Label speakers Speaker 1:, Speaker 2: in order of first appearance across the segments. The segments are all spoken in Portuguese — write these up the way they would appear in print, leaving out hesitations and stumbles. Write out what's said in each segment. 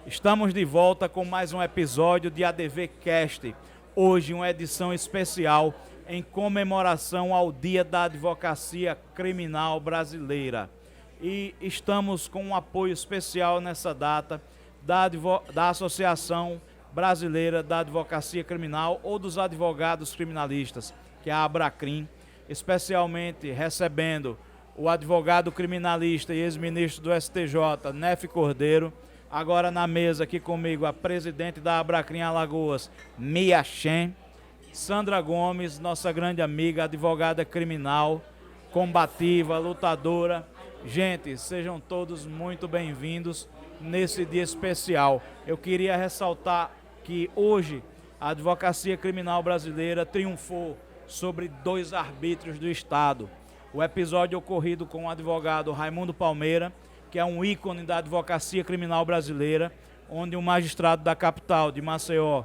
Speaker 1: Estamos de volta com mais um episódio de ADV Cast. Hoje uma edição especial em comemoração ao Dia da Advocacia Criminal Brasileira. E estamos com um apoio especial nessa data da Associação Brasileira da Advocacia Criminal ou dos Advogados Criminalistas, que é a Abracrim, especialmente recebendo o advogado criminalista e ex-ministro do STJ, Nefe Cordeiro. Agora na mesa aqui comigo a presidente da Abracrim Alagoas, Mia Shen, Sandra Gomes, nossa grande amiga, advogada criminal, combativa, lutadora. Gente, sejam todos muito bem-vindos nesse dia especial. Eu queria ressaltar que hoje a advocacia criminal brasileira triunfou sobre 2 arbítrios do Estado. O episódio ocorrido com o advogado Raimundo Palmeira, que é um ícone da advocacia criminal brasileira, onde um magistrado da capital de Maceió,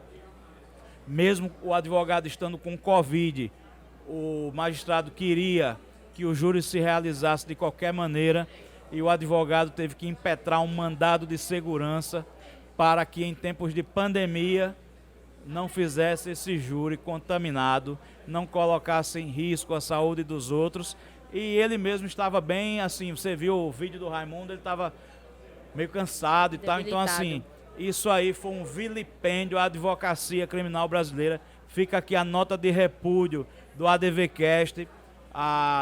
Speaker 1: mesmo o advogado estando com Covid, o magistrado queria que o júri se realizasse de qualquer maneira e o advogado teve que impetrar um mandado de segurança para que em tempos de pandemia não fizesse esse júri contaminado, não colocasse em risco a saúde dos outros. E ele mesmo estava bem, assim, você viu o vídeo do Raimundo, ele estava meio cansado e tal. Então, assim, isso aí foi um vilipêndio à advocacia criminal brasileira. Fica aqui a nota de repúdio do ADVcast.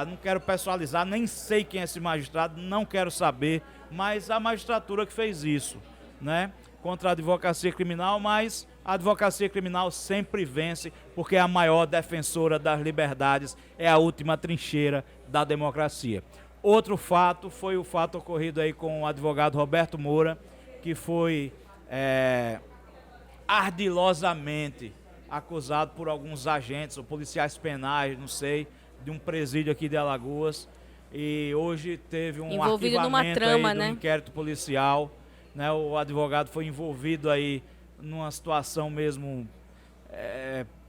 Speaker 1: Não quero pessoalizar, nem sei quem é esse magistrado, não quero saber, mas a magistratura que fez isso, né? Contra a advocacia criminal, mas a advocacia criminal sempre vence, porque é a maior defensora das liberdades, é a última trincheira da democracia. Outro fato foi o fato ocorrido aí com o advogado Roberto Moura, que foi ardilosamente acusado por alguns agentes ou policiais penais, não sei, de um presídio aqui de Alagoas, e hoje teve um
Speaker 2: envolvido
Speaker 1: arquivamento
Speaker 2: numa trama,
Speaker 1: aí,
Speaker 2: né?
Speaker 1: do inquérito policial, né? O advogado foi envolvido aí numa situação mesmo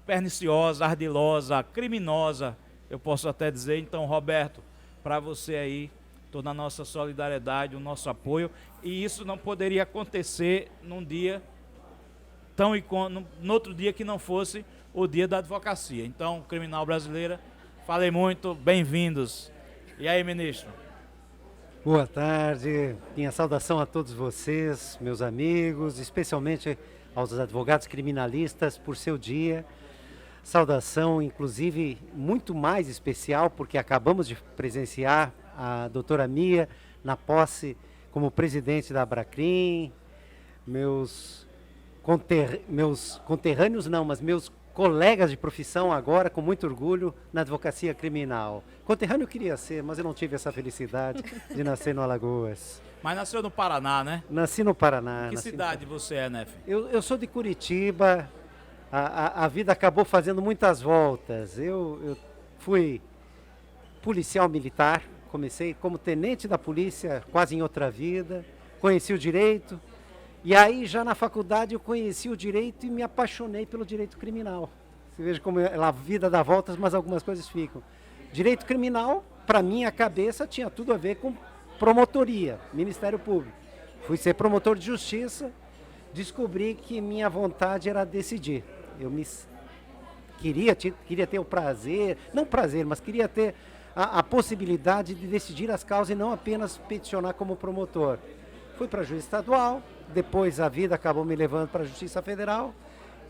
Speaker 1: perniciosa, ardilosa, criminosa, eu posso até dizer. Então, Roberto, para você aí, toda a nossa solidariedade, o nosso apoio, e isso não poderia acontecer num dia no outro dia que não fosse o dia da advocacia. Então, criminal brasileira, falei muito, bem-vindos. E aí, ministro?
Speaker 3: Boa tarde, minha saudação a todos vocês, meus amigos, especialmente aos advogados criminalistas por seu dia. Saudação, inclusive, muito mais especial, porque acabamos de presenciar a doutora Mia na posse como presidente da Abracrim. Meus conterrâneos não, mas meus colegas de profissão agora, com muito orgulho, na advocacia criminal. Conterrâneo eu queria ser, mas eu não tive essa felicidade de nascer no Alagoas.
Speaker 1: Mas nasceu no Paraná, né?
Speaker 3: Nasci no Paraná.
Speaker 1: Que cidade você é, Nefe?
Speaker 3: Eu sou de Curitiba. A vida acabou fazendo muitas voltas. Eu fui policial militar, comecei como tenente da polícia, quase em outra vida. Conheci o direito. E aí, já na faculdade, eu conheci o direito e me apaixonei pelo direito criminal. Você veja como a vida dá voltas, mas algumas coisas ficam. Direito criminal, para minha cabeça, tinha tudo a ver com promotoria, Ministério Público. Fui ser promotor de justiça, descobri que minha vontade era decidir. Eu queria ter o prazer, não prazer, mas queria ter a possibilidade de decidir as causas e não apenas peticionar como promotor. Fui para a juiz estadual, depois a vida acabou me levando para a Justiça Federal.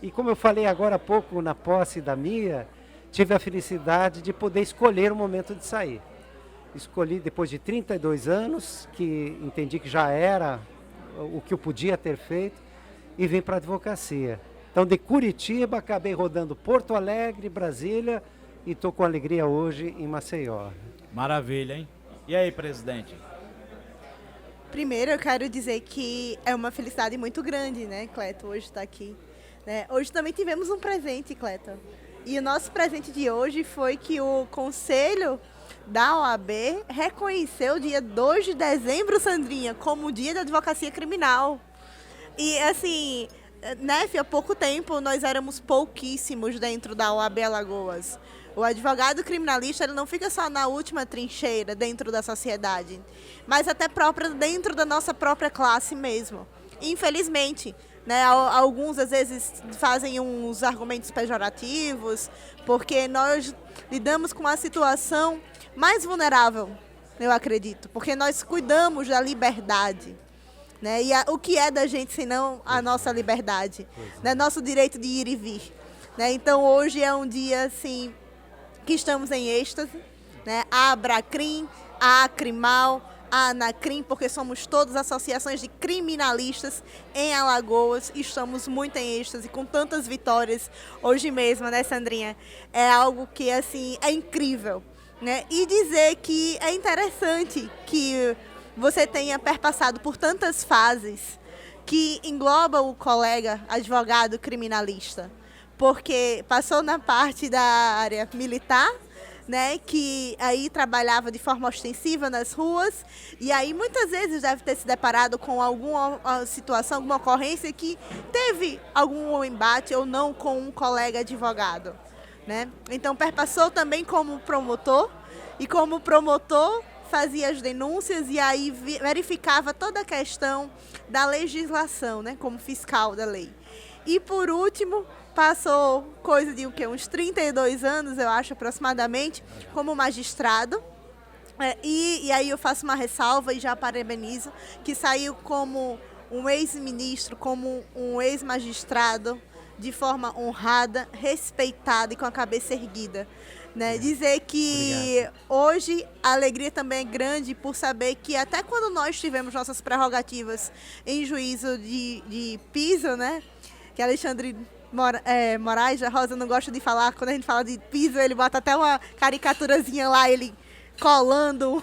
Speaker 3: E como eu falei agora há pouco na posse da Mia, tive a felicidade de poder escolher o momento de sair. Escolhi depois de 32 anos, que entendi que já era o que eu podia ter feito, e vim para a advocacia. Então, de Curitiba, acabei rodando Porto Alegre, Brasília, e estou com alegria hoje em Maceió.
Speaker 1: Maravilha, hein? E aí, presidente?
Speaker 4: Primeiro, eu quero dizer que é uma felicidade muito grande, né, Cleto, hoje estar aqui. Né? Hoje também tivemos um presente, Cleto. E o nosso presente de hoje foi que o Conselho da OAB reconheceu o dia 2 de dezembro, Sandrinha, como o dia da advocacia criminal. E, assim, Nefe, há pouco tempo nós éramos pouquíssimos dentro da OAB Alagoas. O advogado criminalista, ele não fica só na última trincheira dentro da sociedade, mas até própria dentro da nossa própria classe mesmo. infelizmente, né, alguns às vezes fazem uns argumentos pejorativos, porque nós lidamos com uma situação mais vulnerável, eu acredito, porque nós cuidamos da liberdade. Né? E o que é da gente senão a nossa liberdade, né? Nosso direito de ir e vir. Né? Então hoje é um dia assim, que estamos em êxtase, né? A Abracrim, a Acrimal, a Anacrim, porque somos todas associações de criminalistas em Alagoas, estamos muito em êxtase, com tantas vitórias hoje mesmo, né, Sandrinha? É algo que assim é incrível. Né? E dizer que é interessante que você tenha perpassado por tantas fases que engloba o colega advogado criminalista, porque passou na parte da área militar, né, que aí trabalhava de forma ostensiva nas ruas, e aí muitas vezes deve ter se deparado com alguma situação, alguma ocorrência que teve algum embate ou não com um colega advogado. Né? Então perpassou também como promotor, e como promotor fazia as denúncias e aí verificava toda a questão da legislação, né, como fiscal da lei. E por último, passou coisa de uns 32 anos, eu acho, aproximadamente, como magistrado. E aí eu faço uma ressalva e já parabenizo, que saiu como um ex-ministro, como um ex-magistrado, de forma honrada, respeitada e com a cabeça erguida. Né? Dizer que Obrigado. Hoje a alegria também é grande por saber que até quando nós tivemos nossas prerrogativas em juízo de piso, né? Que Alexandre Moraes, a Rosa não gosta de falar, quando a gente fala de piso, ele bota até uma caricaturazinha lá, ele colando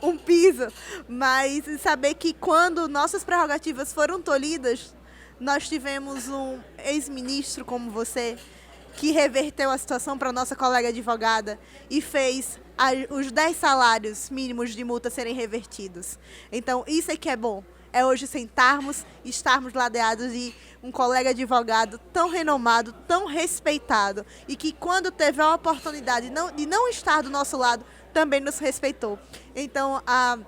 Speaker 4: um piso. Mas saber que quando nossas prerrogativas foram tolhidas, nós tivemos um ex-ministro como você, que reverteu a situação para a nossa colega advogada e fez os 10 salários mínimos de multa serem revertidos. Então, isso é que é bom. É hoje sentarmos e estarmos ladeados de um colega advogado tão renomado, tão respeitado, e que quando teve a oportunidade de não estar do nosso lado, também nos respeitou. Então, a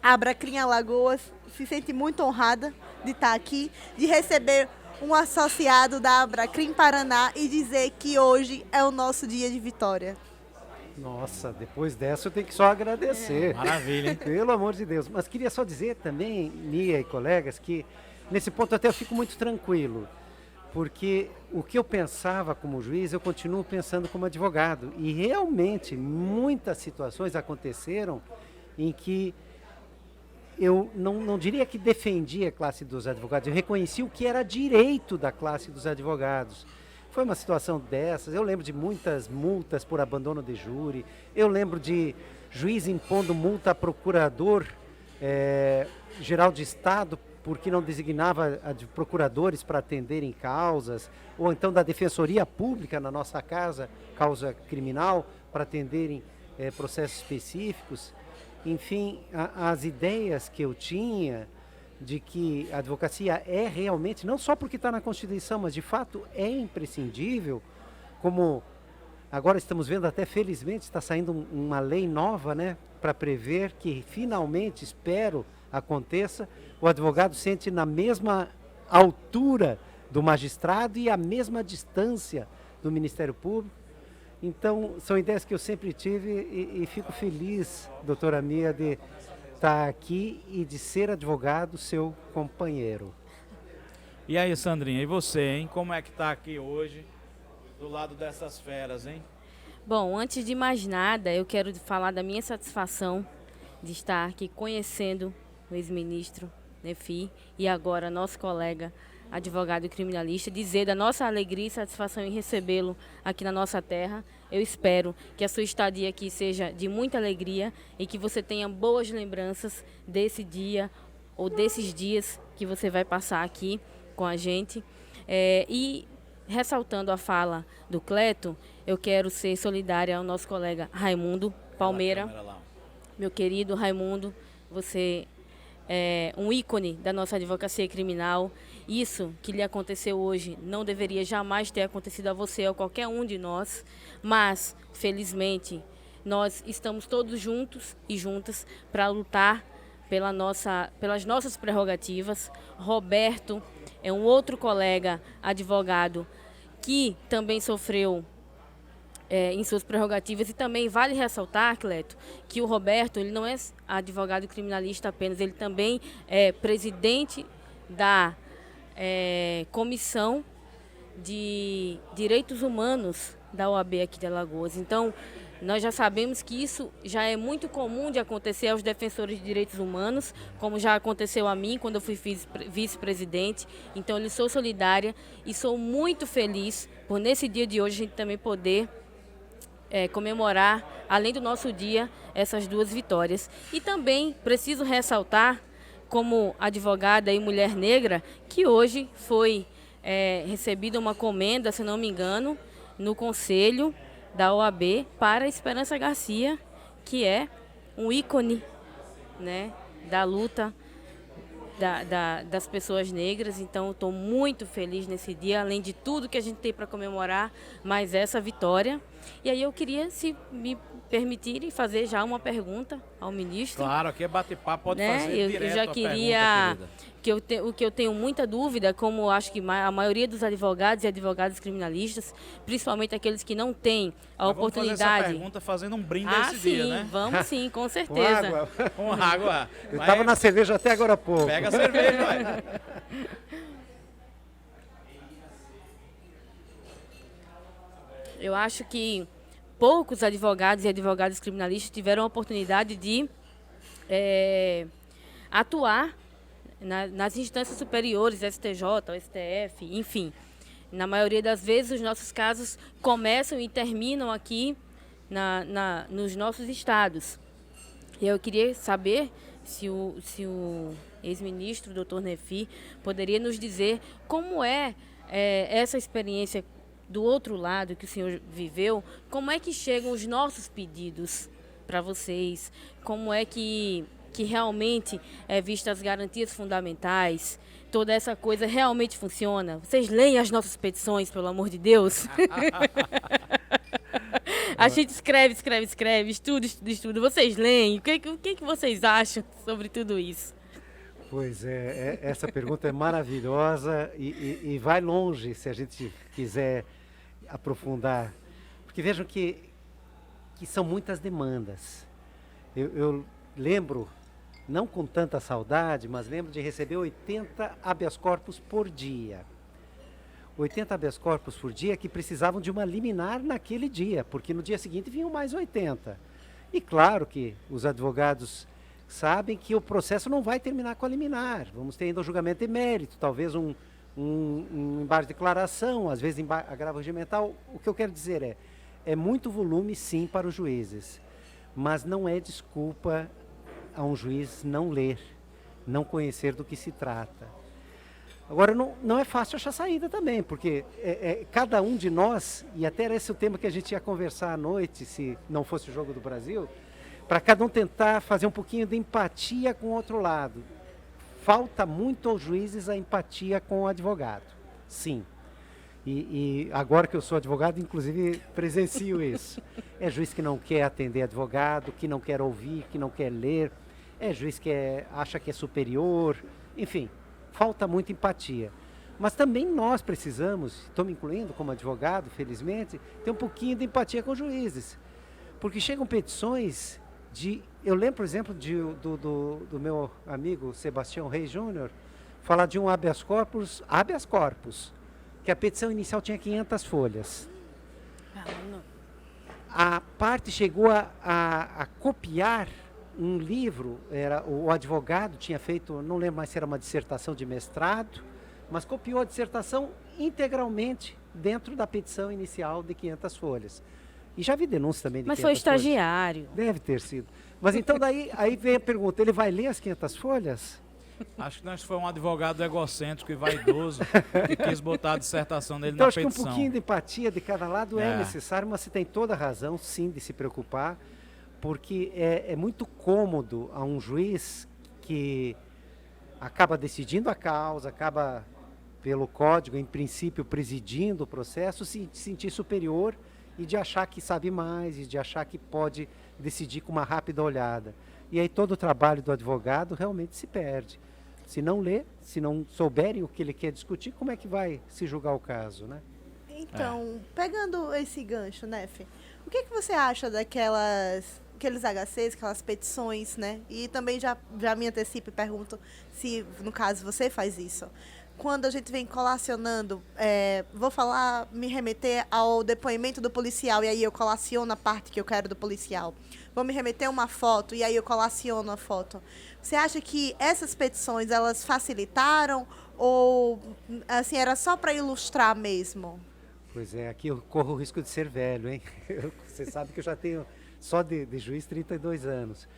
Speaker 4: Abracrim Alagoas se sente muito honrada de estar aqui, de receber um associado da Abracrim Paraná e dizer que hoje é o nosso dia de vitória.
Speaker 3: Nossa, depois dessa eu tenho que só agradecer.
Speaker 1: Maravilha, hein?
Speaker 3: Pelo amor de Deus. Mas queria só dizer também, Nia e colegas, que nesse ponto até eu fico muito tranquilo, porque o que eu pensava como juiz, eu continuo pensando como advogado. E realmente muitas situações aconteceram em que eu não diria que defendia a classe dos advogados, eu reconheci o que era direito da classe dos advogados. Foi uma situação dessas, eu lembro de muitas multas por abandono de júri, eu lembro de juiz impondo multa a procurador geral de Estado porque não designava procuradores para atenderem causas, ou então da Defensoria Pública na nossa casa, causa criminal, para atenderem processos específicos. Enfim, as ideias que eu tinha de que a advocacia é realmente, não só porque está na Constituição, mas de fato é imprescindível, como agora estamos vendo até felizmente está saindo uma lei nova, né, para prever que finalmente, espero, aconteça, o advogado sente na mesma altura do magistrado e a mesma distância do Ministério Público. Então, são ideias que eu sempre tive e fico feliz, doutora Mia, de estar aqui e de ser advogado seu companheiro.
Speaker 1: E aí, Sandrinha, e você, hein? Como é que está aqui hoje, do lado dessas feras, hein?
Speaker 2: Bom, antes de mais nada, eu quero falar da minha satisfação de estar aqui conhecendo o ex-ministro Nefi e agora nosso colega advogado criminalista, dizer da nossa alegria e satisfação em recebê-lo aqui na nossa terra. Eu espero que a sua estadia aqui seja de muita alegria e que você tenha boas lembranças desse dia ou desses dias que você vai passar aqui com a gente. E ressaltando a fala do Cleto, eu quero ser solidária ao nosso colega Raimundo Palmeira. Meu querido Raimundo, você é um ícone da nossa advocacia criminal. Isso que lhe aconteceu hoje não deveria jamais ter acontecido a você ou a qualquer um de nós, mas, felizmente, nós estamos todos juntos e juntas para lutar pelas nossas prerrogativas. Roberto é um outro colega advogado que também sofreu em suas prerrogativas, e também vale ressaltar, Cleto, que o Roberto ele não é advogado criminalista apenas, ele também é presidente da Comissão de Direitos Humanos da OAB aqui de Alagoas. Então, nós já sabemos que isso já é muito comum de acontecer aos defensores de direitos humanos, como já aconteceu a mim quando eu fui vice-presidente. Então, eu sou solidária e sou muito feliz por, nesse dia de hoje, a gente também poder comemorar, além do nosso dia, essas duas vitórias. E também preciso ressaltar, como advogada e mulher negra, que hoje foi recebida uma comenda, se não me engano, no Conselho da OAB para a Esperança Garcia, que é um ícone, né, da luta das pessoas negras. Então, estou muito feliz nesse dia, além de tudo que a gente tem para comemorar, mais essa vitória. E aí eu queria, se me permitirem, fazer já uma pergunta ao ministro.
Speaker 1: Claro, aqui é bate-papo, pode fazer direto
Speaker 2: eu já queria, o que eu tenho muita dúvida, como acho que a maioria dos advogados e advogadas criminalistas, principalmente aqueles que não têm a oportunidade...
Speaker 1: Vamos fazer essa pergunta fazendo um brinde esse dia, né?
Speaker 2: Vamos sim, com certeza.
Speaker 3: Com água.
Speaker 1: Com água.
Speaker 3: Eu estava na cerveja até agora há pouco.
Speaker 1: Pega a cerveja, vai.
Speaker 2: Eu acho que poucos advogados e advogadas criminalistas tiveram a oportunidade de atuar nas instâncias superiores, STJ, STF, enfim. Na maioria das vezes, os nossos casos começam e terminam aqui nos nossos estados. E eu queria saber se o ex-ministro, doutor Nefi, poderia nos dizer como é essa experiência do outro lado que o senhor viveu, como é que chegam os nossos pedidos para vocês, como é que realmente é vista as garantias fundamentais, toda essa coisa realmente funciona? Vocês leem as nossas petições, pelo amor de Deus? A gente escreve, estuda. Vocês leem? O que vocês acham sobre tudo isso?
Speaker 3: Pois essa pergunta é maravilhosa e vai longe se a gente quiser aprofundar. Porque vejam que são muitas demandas. Eu lembro, não com tanta saudade, mas lembro de receber 80 habeas corpus por dia. 80 habeas corpus por dia que precisavam de uma liminar naquele dia, porque no dia seguinte vinham mais 80. E claro que os advogados sabem que o processo não vai terminar com a liminar. Vamos ter ainda o julgamento de mérito, talvez um embargo de declaração, às vezes agravo regimental. O que eu quero dizer é muito volume, sim, para os juízes, mas não é desculpa a um juiz não ler, não conhecer do que se trata. Agora, não é fácil achar saída também, porque cada um de nós, e até era esse o tema que a gente ia conversar à noite, se não fosse o Jogo do Brasil, para cada um tentar fazer um pouquinho de empatia com o outro lado. Falta muito aos juízes a empatia com o advogado, sim. E agora que eu sou advogado, inclusive, presencio isso. É juiz que não quer atender advogado, que não quer ouvir, que não quer ler. É juiz que acha que é superior. Enfim, falta muita empatia. Mas também nós precisamos, estou me incluindo como advogado, felizmente, ter um pouquinho de empatia com os juízes. Porque chegam petições eu lembro, por exemplo, do meu amigo Sebastião Reis Júnior, falar de um habeas corpus, que a petição inicial tinha 500 folhas. A parte chegou a copiar um livro, o advogado tinha feito, não lembro mais se era uma dissertação de mestrado, mas copiou a dissertação integralmente dentro da petição inicial de 500 folhas. E já vi denúncias também de 500 folhas.
Speaker 2: Mas foi estagiário.
Speaker 3: Deve ter sido. Mas então aí vem a pergunta, ele vai ler as 500 folhas?
Speaker 1: Acho que nós foi um advogado egocêntrico e vaidoso que quis botar a dissertação dele
Speaker 3: então,
Speaker 1: na
Speaker 3: petição.
Speaker 1: petição.
Speaker 3: Que um pouquinho de empatia de cada lado é necessário, mas você tem toda a razão, sim, de se preocupar, porque é muito cômodo a um juiz que acaba decidindo a causa, acaba, pelo código, em princípio, presidindo o processo, se sentir superior e de achar que sabe mais, e de achar que pode decidir com uma rápida olhada. E aí todo o trabalho do advogado realmente se perde. Se não ler, se não souberem o que ele quer discutir, como é que vai se julgar o caso, né?
Speaker 4: Então, pegando esse gancho, né, Fê? O que você acha aqueles HCs, aquelas petições, né? E também já me antecipo e pergunto se, no caso, você faz isso. Quando a gente vem colacionando, me remeter ao depoimento do policial e aí eu colaciono a parte que eu quero do policial. Vou me remeter a uma foto e aí eu colaciono a foto. Você acha que essas petições, elas facilitaram ou, assim, era só para ilustrar mesmo?
Speaker 3: Pois é, aqui eu corro o risco de ser velho, hein? Você sabe que eu já tenho, só de juiz, 32 anos.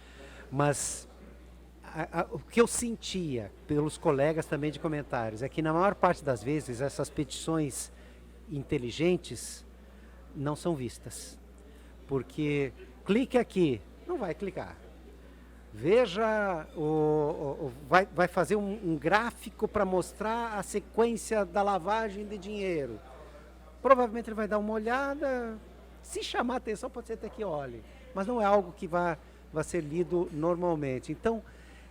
Speaker 3: Mas o que eu sentia pelos colegas também de comentários é que na maior parte das vezes essas petições inteligentes não são vistas. Porque clique aqui, não vai clicar. Veja, vai fazer um gráfico para mostrar a sequência da lavagem de dinheiro. Provavelmente ele vai dar uma olhada, se chamar a atenção pode ser até que olhe, mas não é algo que vai ser lido normalmente. Então,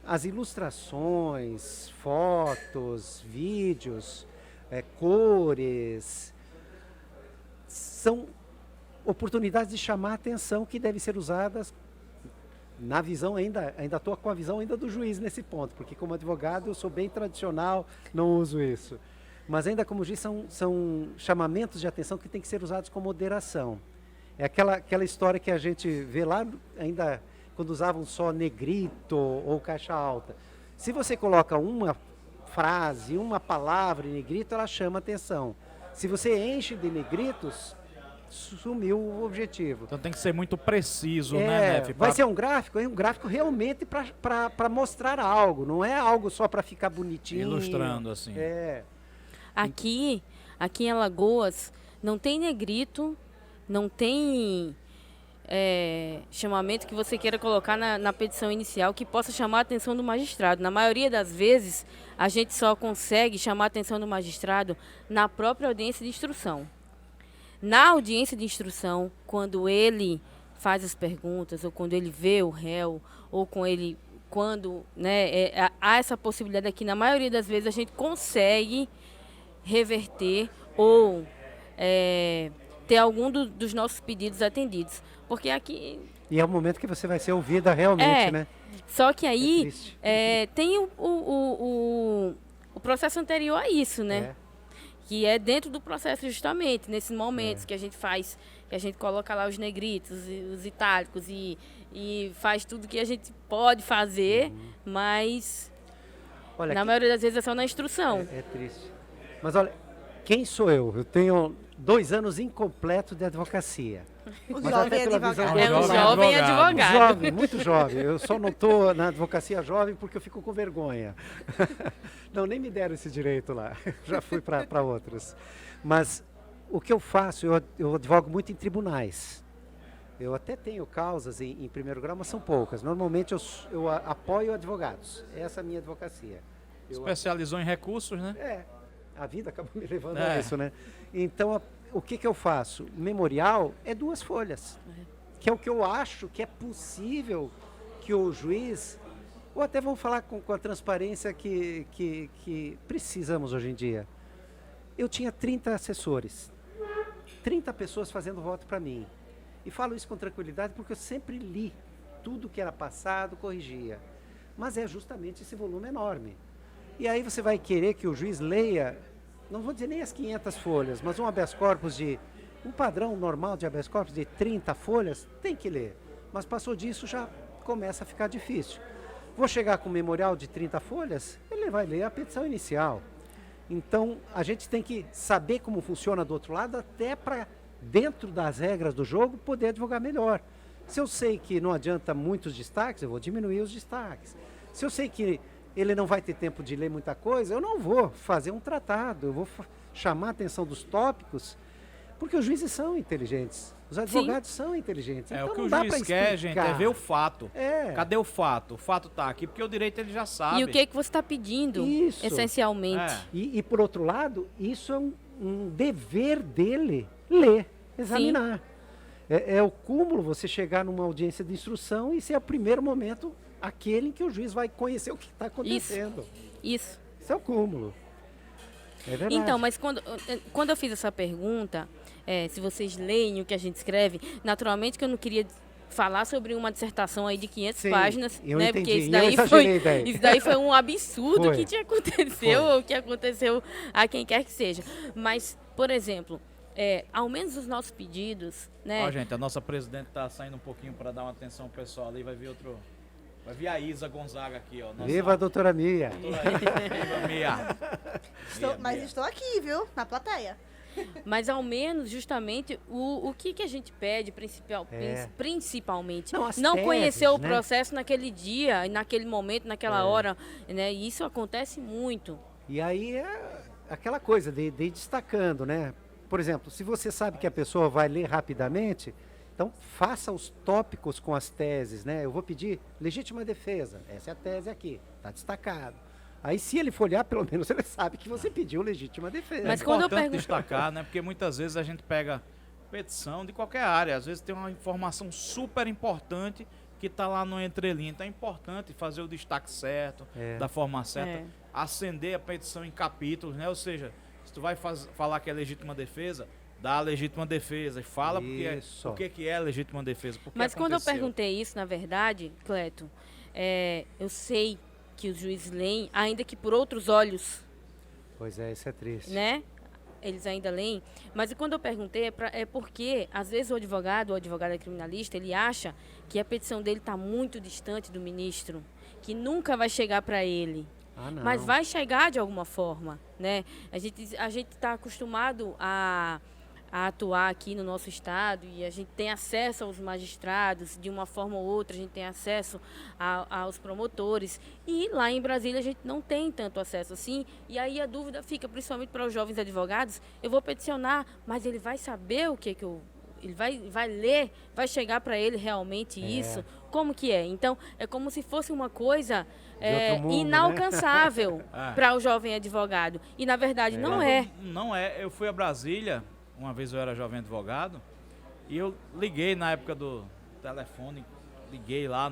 Speaker 3: as ilustrações, fotos, vídeos, cores, são oportunidades de chamar a atenção que devem ser usadas na visão ainda estou com a visão ainda do juiz nesse ponto, porque como advogado eu sou bem tradicional, não uso isso. Mas ainda como juiz são chamamentos de atenção que têm que ser usados com moderação. É aquela história que a gente vê lá ainda quando usavam só negrito ou caixa alta. Se você coloca uma frase, uma palavra em negrito, ela chama atenção. Se você enche de negritos, sumiu o objetivo.
Speaker 1: Então tem que ser muito preciso, né, Nef?
Speaker 3: Vai ser um gráfico realmente para mostrar algo, não é algo só para ficar bonitinho.
Speaker 1: Ilustrando, assim.
Speaker 2: Aqui em Alagoas, não tem negrito, não tem chamamento que você queira colocar na petição inicial que possa chamar a atenção do magistrado. Na maioria das vezes, a gente só consegue chamar a atenção do magistrado na própria audiência de instrução. Na audiência de instrução, quando ele faz as perguntas, ou quando ele vê o réu, ou quando há essa possibilidade aqui, na maioria das vezes a gente consegue reverter ou ter algum dos nossos pedidos atendidos. Porque aqui...
Speaker 3: E é o momento que você vai ser ouvida realmente, né?
Speaker 2: Só que aí tem o processo anterior a isso, né? Que é dentro do processo justamente, nesses momentos que a gente faz, que a gente coloca lá os negritos, os itálicos e faz tudo que a gente pode fazer, mas olha, na maioria das vezes é só na instrução.
Speaker 3: É triste. Mas olha, quem sou eu? Eu tenho 2 anos incompletos de advocacia.
Speaker 4: O jovem advogado.
Speaker 2: É um jovem advogado.
Speaker 3: Jovem, muito jovem. Eu só não estou na advocacia jovem porque eu fico com vergonha. Não, nem me deram esse direito lá. Já fui para outros. Mas o que eu faço, eu advogo muito em tribunais. Eu até tenho causas em primeiro grau, mas são poucas. Normalmente eu apoio advogados. Essa é a minha advocacia.
Speaker 1: Especializou em recursos, né?
Speaker 3: A vida acabou me levando a isso, né? Então, o que eu faço? Memorial é 2 folhas, que é o que eu acho que é possível que o juiz, ou até vamos falar com a transparência que precisamos hoje em dia. Eu tinha 30 assessores, 30 pessoas fazendo voto para mim. E falo isso com tranquilidade porque eu sempre li tudo que era passado, corrigia. Mas é justamente esse volume enorme. E aí você vai querer que o juiz leia, não vou dizer nem as 500 folhas, mas um habeas corpus um padrão normal de habeas corpus de 30 folhas, tem que ler. Mas passou disso, já começa a ficar difícil. Vou chegar com um memorial de 30 folhas, ele vai ler a petição inicial. Então, a gente tem que saber como funciona do outro lado, até para, dentro das regras do jogo, poder advogar melhor. Se eu sei que não adianta muitos destaques, eu vou diminuir os destaques. Se eu sei que ele não vai ter tempo de ler muita coisa, eu não vou fazer um tratado, eu vou chamar a atenção dos tópicos, porque os juízes são inteligentes, os advogados são inteligentes. Então
Speaker 1: o que o juiz quer, gente, é ver o fato. Cadê o fato? O fato está aqui, porque o direito ele já sabe.
Speaker 2: E o que você está pedindo, essencialmente.
Speaker 3: E por outro lado, isso é um dever dele, ler, examinar. É o cúmulo você chegar numa audiência de instrução e ser o primeiro momento aquele em que o juiz vai conhecer o que está acontecendo.
Speaker 2: Isso.
Speaker 3: Isso é o cúmulo. É verdade.
Speaker 2: Então, mas quando eu fiz essa pergunta, se vocês leem o que a gente escreve, naturalmente que eu não queria falar sobre uma dissertação aí de 500
Speaker 3: Sim,
Speaker 2: páginas,
Speaker 3: eu
Speaker 2: né?
Speaker 3: entendi.
Speaker 2: Porque isso
Speaker 3: Eu
Speaker 2: daí,
Speaker 3: exagerei daí.
Speaker 2: isso daí foi um absurdo
Speaker 3: Foi.
Speaker 2: que te aconteceu
Speaker 3: Foi.
Speaker 2: ou que aconteceu a quem quer que seja. Mas, por exemplo, ao menos os nossos pedidos, né?
Speaker 1: Ó, gente, a nossa presidente tá saindo um pouquinho para dar uma atenção ao pessoal ali, vai vir a Isa Gonzaga aqui, ó. Nossa
Speaker 3: Viva a doutora Mia.
Speaker 1: Viva Mia.
Speaker 4: Mas estou aqui, viu? Na plateia.
Speaker 2: Mas ao menos, justamente, o que a gente pede principalmente,
Speaker 3: Não, as
Speaker 2: não
Speaker 3: teses,
Speaker 2: conhecer o
Speaker 3: né?
Speaker 2: processo naquele dia, naquele momento, naquela hora, né? E isso acontece muito.
Speaker 3: E aí é aquela coisa de ir destacando, né? Por exemplo, se você sabe que a pessoa vai ler rapidamente, então faça os tópicos com as teses, né? Eu vou pedir legítima defesa, essa é a tese aqui, está destacado. Aí se ele folhear, pelo menos ele sabe que você pediu legítima defesa.
Speaker 2: Mas
Speaker 1: É
Speaker 2: quando eu
Speaker 1: importante
Speaker 2: pergunto-
Speaker 1: destacar, né? Porque muitas vezes a gente pega petição de qualquer área, às vezes tem uma informação super importante que está lá no entrelinha. Então é importante fazer o destaque certo, da forma certa,
Speaker 2: É.
Speaker 1: acender a petição em capítulos, né? Ou seja, se tu vai falar que é legítima defesa, dá a legítima defesa e fala
Speaker 3: Isso.
Speaker 1: o que é legítima defesa. Por que
Speaker 2: Mas quando eu
Speaker 1: aconteceu.
Speaker 2: perguntei isso, na verdade, Cleto, eu sei que os juízes leem, ainda que por outros olhos,
Speaker 3: Pois é, isso é triste.
Speaker 2: né? Eles ainda leem. Mas quando eu perguntei, é porque, às vezes, o advogado ou a advogada criminalista, ele acha que a petição dele está muito distante do ministro, que nunca vai chegar para ele.
Speaker 3: Ah, não.
Speaker 2: Mas vai chegar de alguma forma, né? A gente está acostumado a atuar aqui no nosso estado e a gente tem acesso aos magistrados, de uma forma ou outra, a gente tem acesso aos promotores. E lá em Brasília a gente não tem tanto acesso assim. E aí a dúvida fica, principalmente para os jovens advogados, eu vou peticionar, mas ele vai saber o que eu... Ele vai ler, vai chegar para ele realmente isso? Como que é? Então, é como se fosse uma coisa
Speaker 3: outro mundo, né?
Speaker 2: inalcançável para o jovem advogado. E, na verdade, não é.
Speaker 1: Não é. Eu fui a Brasília, uma vez eu era jovem advogado, e eu liguei na época do telefone, liguei lá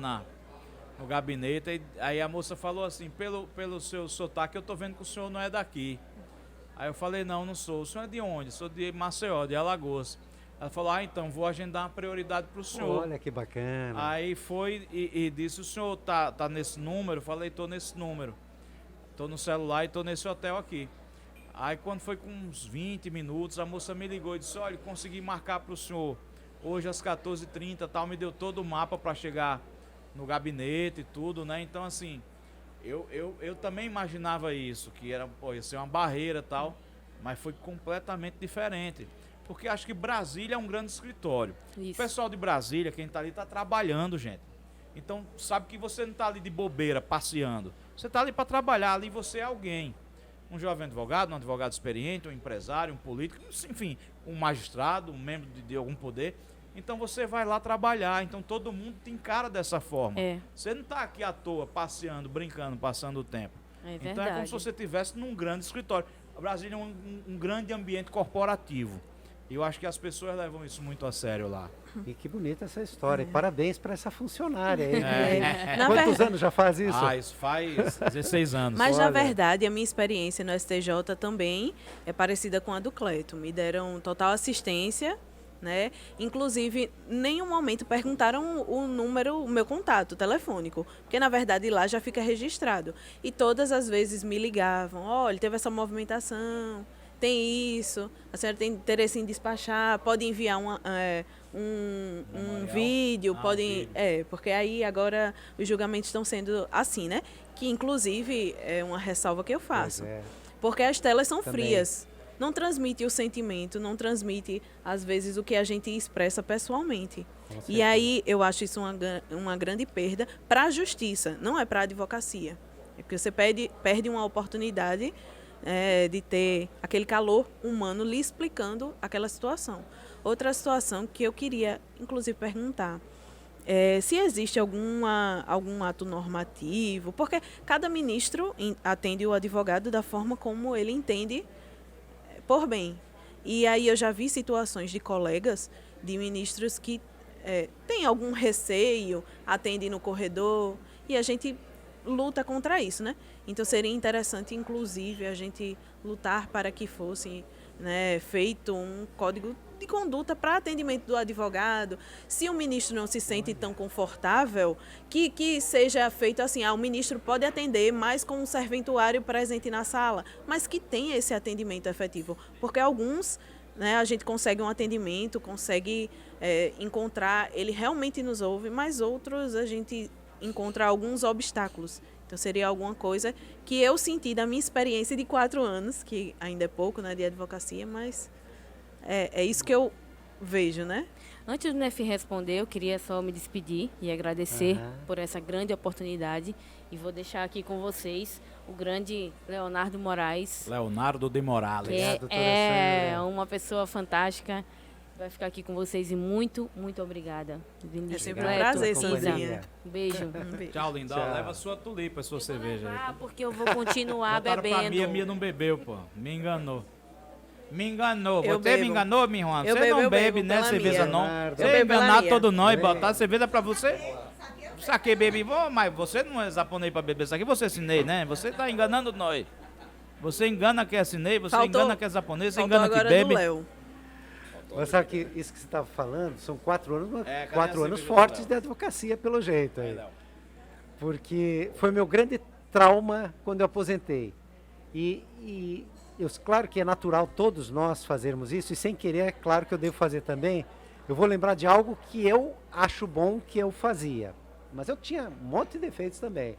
Speaker 1: no gabinete, e aí a moça falou assim, pelo seu sotaque, eu tô vendo que o senhor não é daqui. Aí eu falei, não sou. O senhor é de onde? Sou de Maceió, de Alagoas. Ela falou, então vou agendar uma prioridade para o senhor.
Speaker 3: Olha que bacana.
Speaker 1: Aí foi e disse, o senhor tá nesse número? Eu falei, tô nesse número. Tô no celular e tô nesse hotel aqui. Aí quando foi com uns 20 minutos, a moça me ligou e disse, olha, consegui marcar para o senhor hoje às 14h30 tal, me deu todo o mapa para chegar no gabinete e tudo, né? Então assim, eu também imaginava isso, que ia ser uma barreira e tal, mas foi completamente diferente. Porque acho que Brasília é um grande escritório.
Speaker 2: Isso.
Speaker 1: O pessoal de Brasília, quem está ali, está trabalhando, gente. Então, sabe que você não está ali de bobeira, passeando. Você está ali para trabalhar, ali você é alguém. Um jovem advogado, um advogado experiente, um empresário, um político, enfim, um magistrado, um membro de algum poder. Então, você vai lá trabalhar. Então, todo mundo te encara dessa forma. Você não está aqui à toa, passeando, brincando, passando o tempo.
Speaker 2: Verdade.
Speaker 1: Então, é como se você estivesse num grande escritório. Brasília é um grande ambiente corporativo. E eu acho que as pessoas levam isso muito a sério lá.
Speaker 3: E que bonita essa história. E parabéns para essa funcionária aí.
Speaker 5: Na
Speaker 3: Quantos anos já faz isso?
Speaker 1: Isso faz 16 anos.
Speaker 5: Mas, na
Speaker 3: Olha.
Speaker 5: verdade, a minha experiência no STJ também é parecida com a do Cleto. Me deram total assistência, né? Inclusive, em nenhum momento perguntaram o número, o meu contato telefônico, porque, na verdade, lá já fica registrado. E todas as vezes me ligavam, olha, teve essa movimentação, tem isso, a senhora tem interesse em despachar, pode enviar um vídeo, podem. Porque aí agora os julgamentos estão sendo assim, né? Que inclusive é uma ressalva que eu faço.
Speaker 3: Pois é.
Speaker 5: Porque as telas são
Speaker 3: Também.
Speaker 5: frias. Não transmite o sentimento, não transmite, às vezes, o que a gente expressa pessoalmente. E aí eu acho isso uma grande perda para a justiça, não é para a advocacia. É porque você perde uma oportunidade de ter aquele calor humano lhe explicando aquela situação. Outra situação que eu queria, inclusive, perguntar, se existe algum ato normativo, porque cada ministro atende o advogado da forma como ele entende por bem. E aí eu já vi situações de colegas, de ministros que têm algum receio, atendem no corredor, e a gente luta contra isso, né? Então seria interessante, inclusive, a gente lutar para que fosse, né, feito um código de conduta para atendimento do advogado. Se o ministro não se sente tão confortável, que seja feito assim, o ministro pode atender, mas com um serventuário presente na sala, mas que tenha esse atendimento efetivo, porque alguns, né, a gente consegue um atendimento, consegue encontrar, ele realmente nos ouve, mas outros a gente encontra alguns obstáculos. Então seria alguma coisa que eu senti da minha experiência de 4 anos, que ainda é pouco, né, de advocacia, mas é isso que eu vejo, né?
Speaker 2: Antes do Nefi responder, eu queria só me despedir e agradecer por essa grande oportunidade. E vou deixar aqui com vocês o grande Leonardo Moraes.
Speaker 1: Leonardo de Morales.
Speaker 2: Que é uma pessoa fantástica. Vai ficar aqui com vocês e muito, muito obrigada.
Speaker 5: É sempre um prazer,
Speaker 2: Sandrinha. Um beijo.
Speaker 1: Tchau, Lindó. Leva sua tulipa, sua cerveja aí.
Speaker 2: Porque eu vou continuar
Speaker 1: Botaram
Speaker 2: bebendo.
Speaker 1: Pra mim, a minha não bebeu, pô. Me enganou. Me enganou.
Speaker 5: Eu
Speaker 1: Você
Speaker 5: bebo.
Speaker 1: me enganou, minha irmã.
Speaker 5: Eu
Speaker 1: Você
Speaker 5: bebo,
Speaker 1: não
Speaker 5: eu
Speaker 1: bebe,
Speaker 5: bebo
Speaker 1: né,
Speaker 5: pela
Speaker 1: cerveja
Speaker 5: minha.
Speaker 1: não.
Speaker 3: Leonardo.
Speaker 1: Você
Speaker 5: Eu bebo pela
Speaker 1: enganar
Speaker 5: minha.
Speaker 1: todos nós, botar cerveja pra você. Saquei, bebi, mas você não é japonês pra beber isso aqui, você assinei, né? Você tá enganando nós. Você engana quem assinei, você
Speaker 5: Faltou-
Speaker 1: engana quem é japonês, você
Speaker 5: Faltou
Speaker 1: engana que
Speaker 5: agora
Speaker 1: bebe.
Speaker 5: do Léo.
Speaker 3: Mas sabe que isso que você estava falando, são 4 anos,
Speaker 1: É, cadê
Speaker 3: 4
Speaker 1: a
Speaker 3: anos
Speaker 1: cerveja
Speaker 3: fortes
Speaker 1: do
Speaker 3: de advocacia, pelo jeito.
Speaker 1: Aí,
Speaker 3: Aí.
Speaker 1: Léo.
Speaker 3: Porque foi meu grande trauma quando eu aposentei. Claro que é natural todos nós fazermos isso, e sem querer, é claro que eu devo fazer também. Eu vou lembrar de algo que eu acho bom que eu fazia. Mas eu tinha um monte de defeitos também.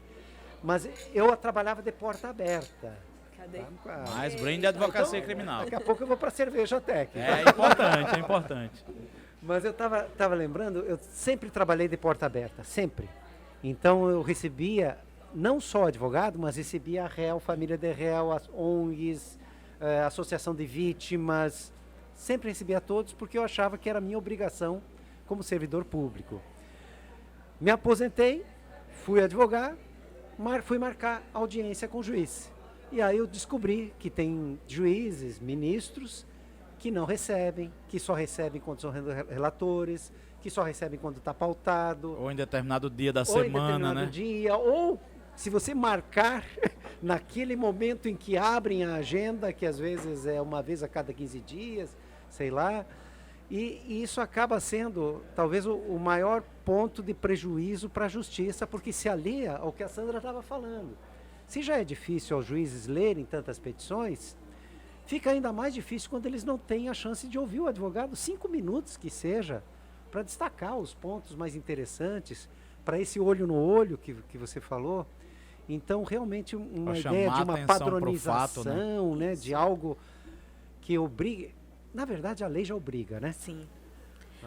Speaker 3: Mas eu trabalhava de porta aberta.
Speaker 5: Cadê?
Speaker 1: Mais brinde de advocacia criminal.
Speaker 3: Daqui a pouco eu vou para cerveja técnica.
Speaker 1: É importante, é importante.
Speaker 3: Mas eu tava lembrando, eu sempre trabalhei de porta aberta, sempre. Então eu recebia, não só advogado, mas recebia a réu, família de réu, as ONGs, associação de vítimas. Sempre recebia todos porque eu achava que era minha obrigação como servidor público. Me aposentei, fui advogar, fui marcar audiência com o juiz. E aí eu descobri que tem juízes, ministros, que não recebem, que só recebem quando são relatores, que só recebem quando está pautado,
Speaker 1: Ou em determinado dia da
Speaker 3: ou em
Speaker 1: semana,
Speaker 3: determinado
Speaker 1: né?
Speaker 3: dia, ou se você marcar naquele momento em que abrem a agenda, que às vezes é uma vez a cada 15 dias, sei lá, e isso acaba sendo talvez o maior ponto de prejuízo para a justiça, porque se alia ao que a Sandra estava falando. Se já é difícil aos juízes lerem tantas petições, fica ainda mais difícil quando eles não têm a chance de ouvir o advogado 5 minutos que seja, para destacar os pontos mais interessantes, para esse olho no olho que você falou. Então, realmente, uma
Speaker 1: Pra
Speaker 3: ideia de
Speaker 1: chamar
Speaker 3: uma
Speaker 1: atenção pro
Speaker 3: padronização,
Speaker 1: fato,
Speaker 3: né, de algo que obrigue... Na verdade, a lei já obriga, né?
Speaker 5: Sim.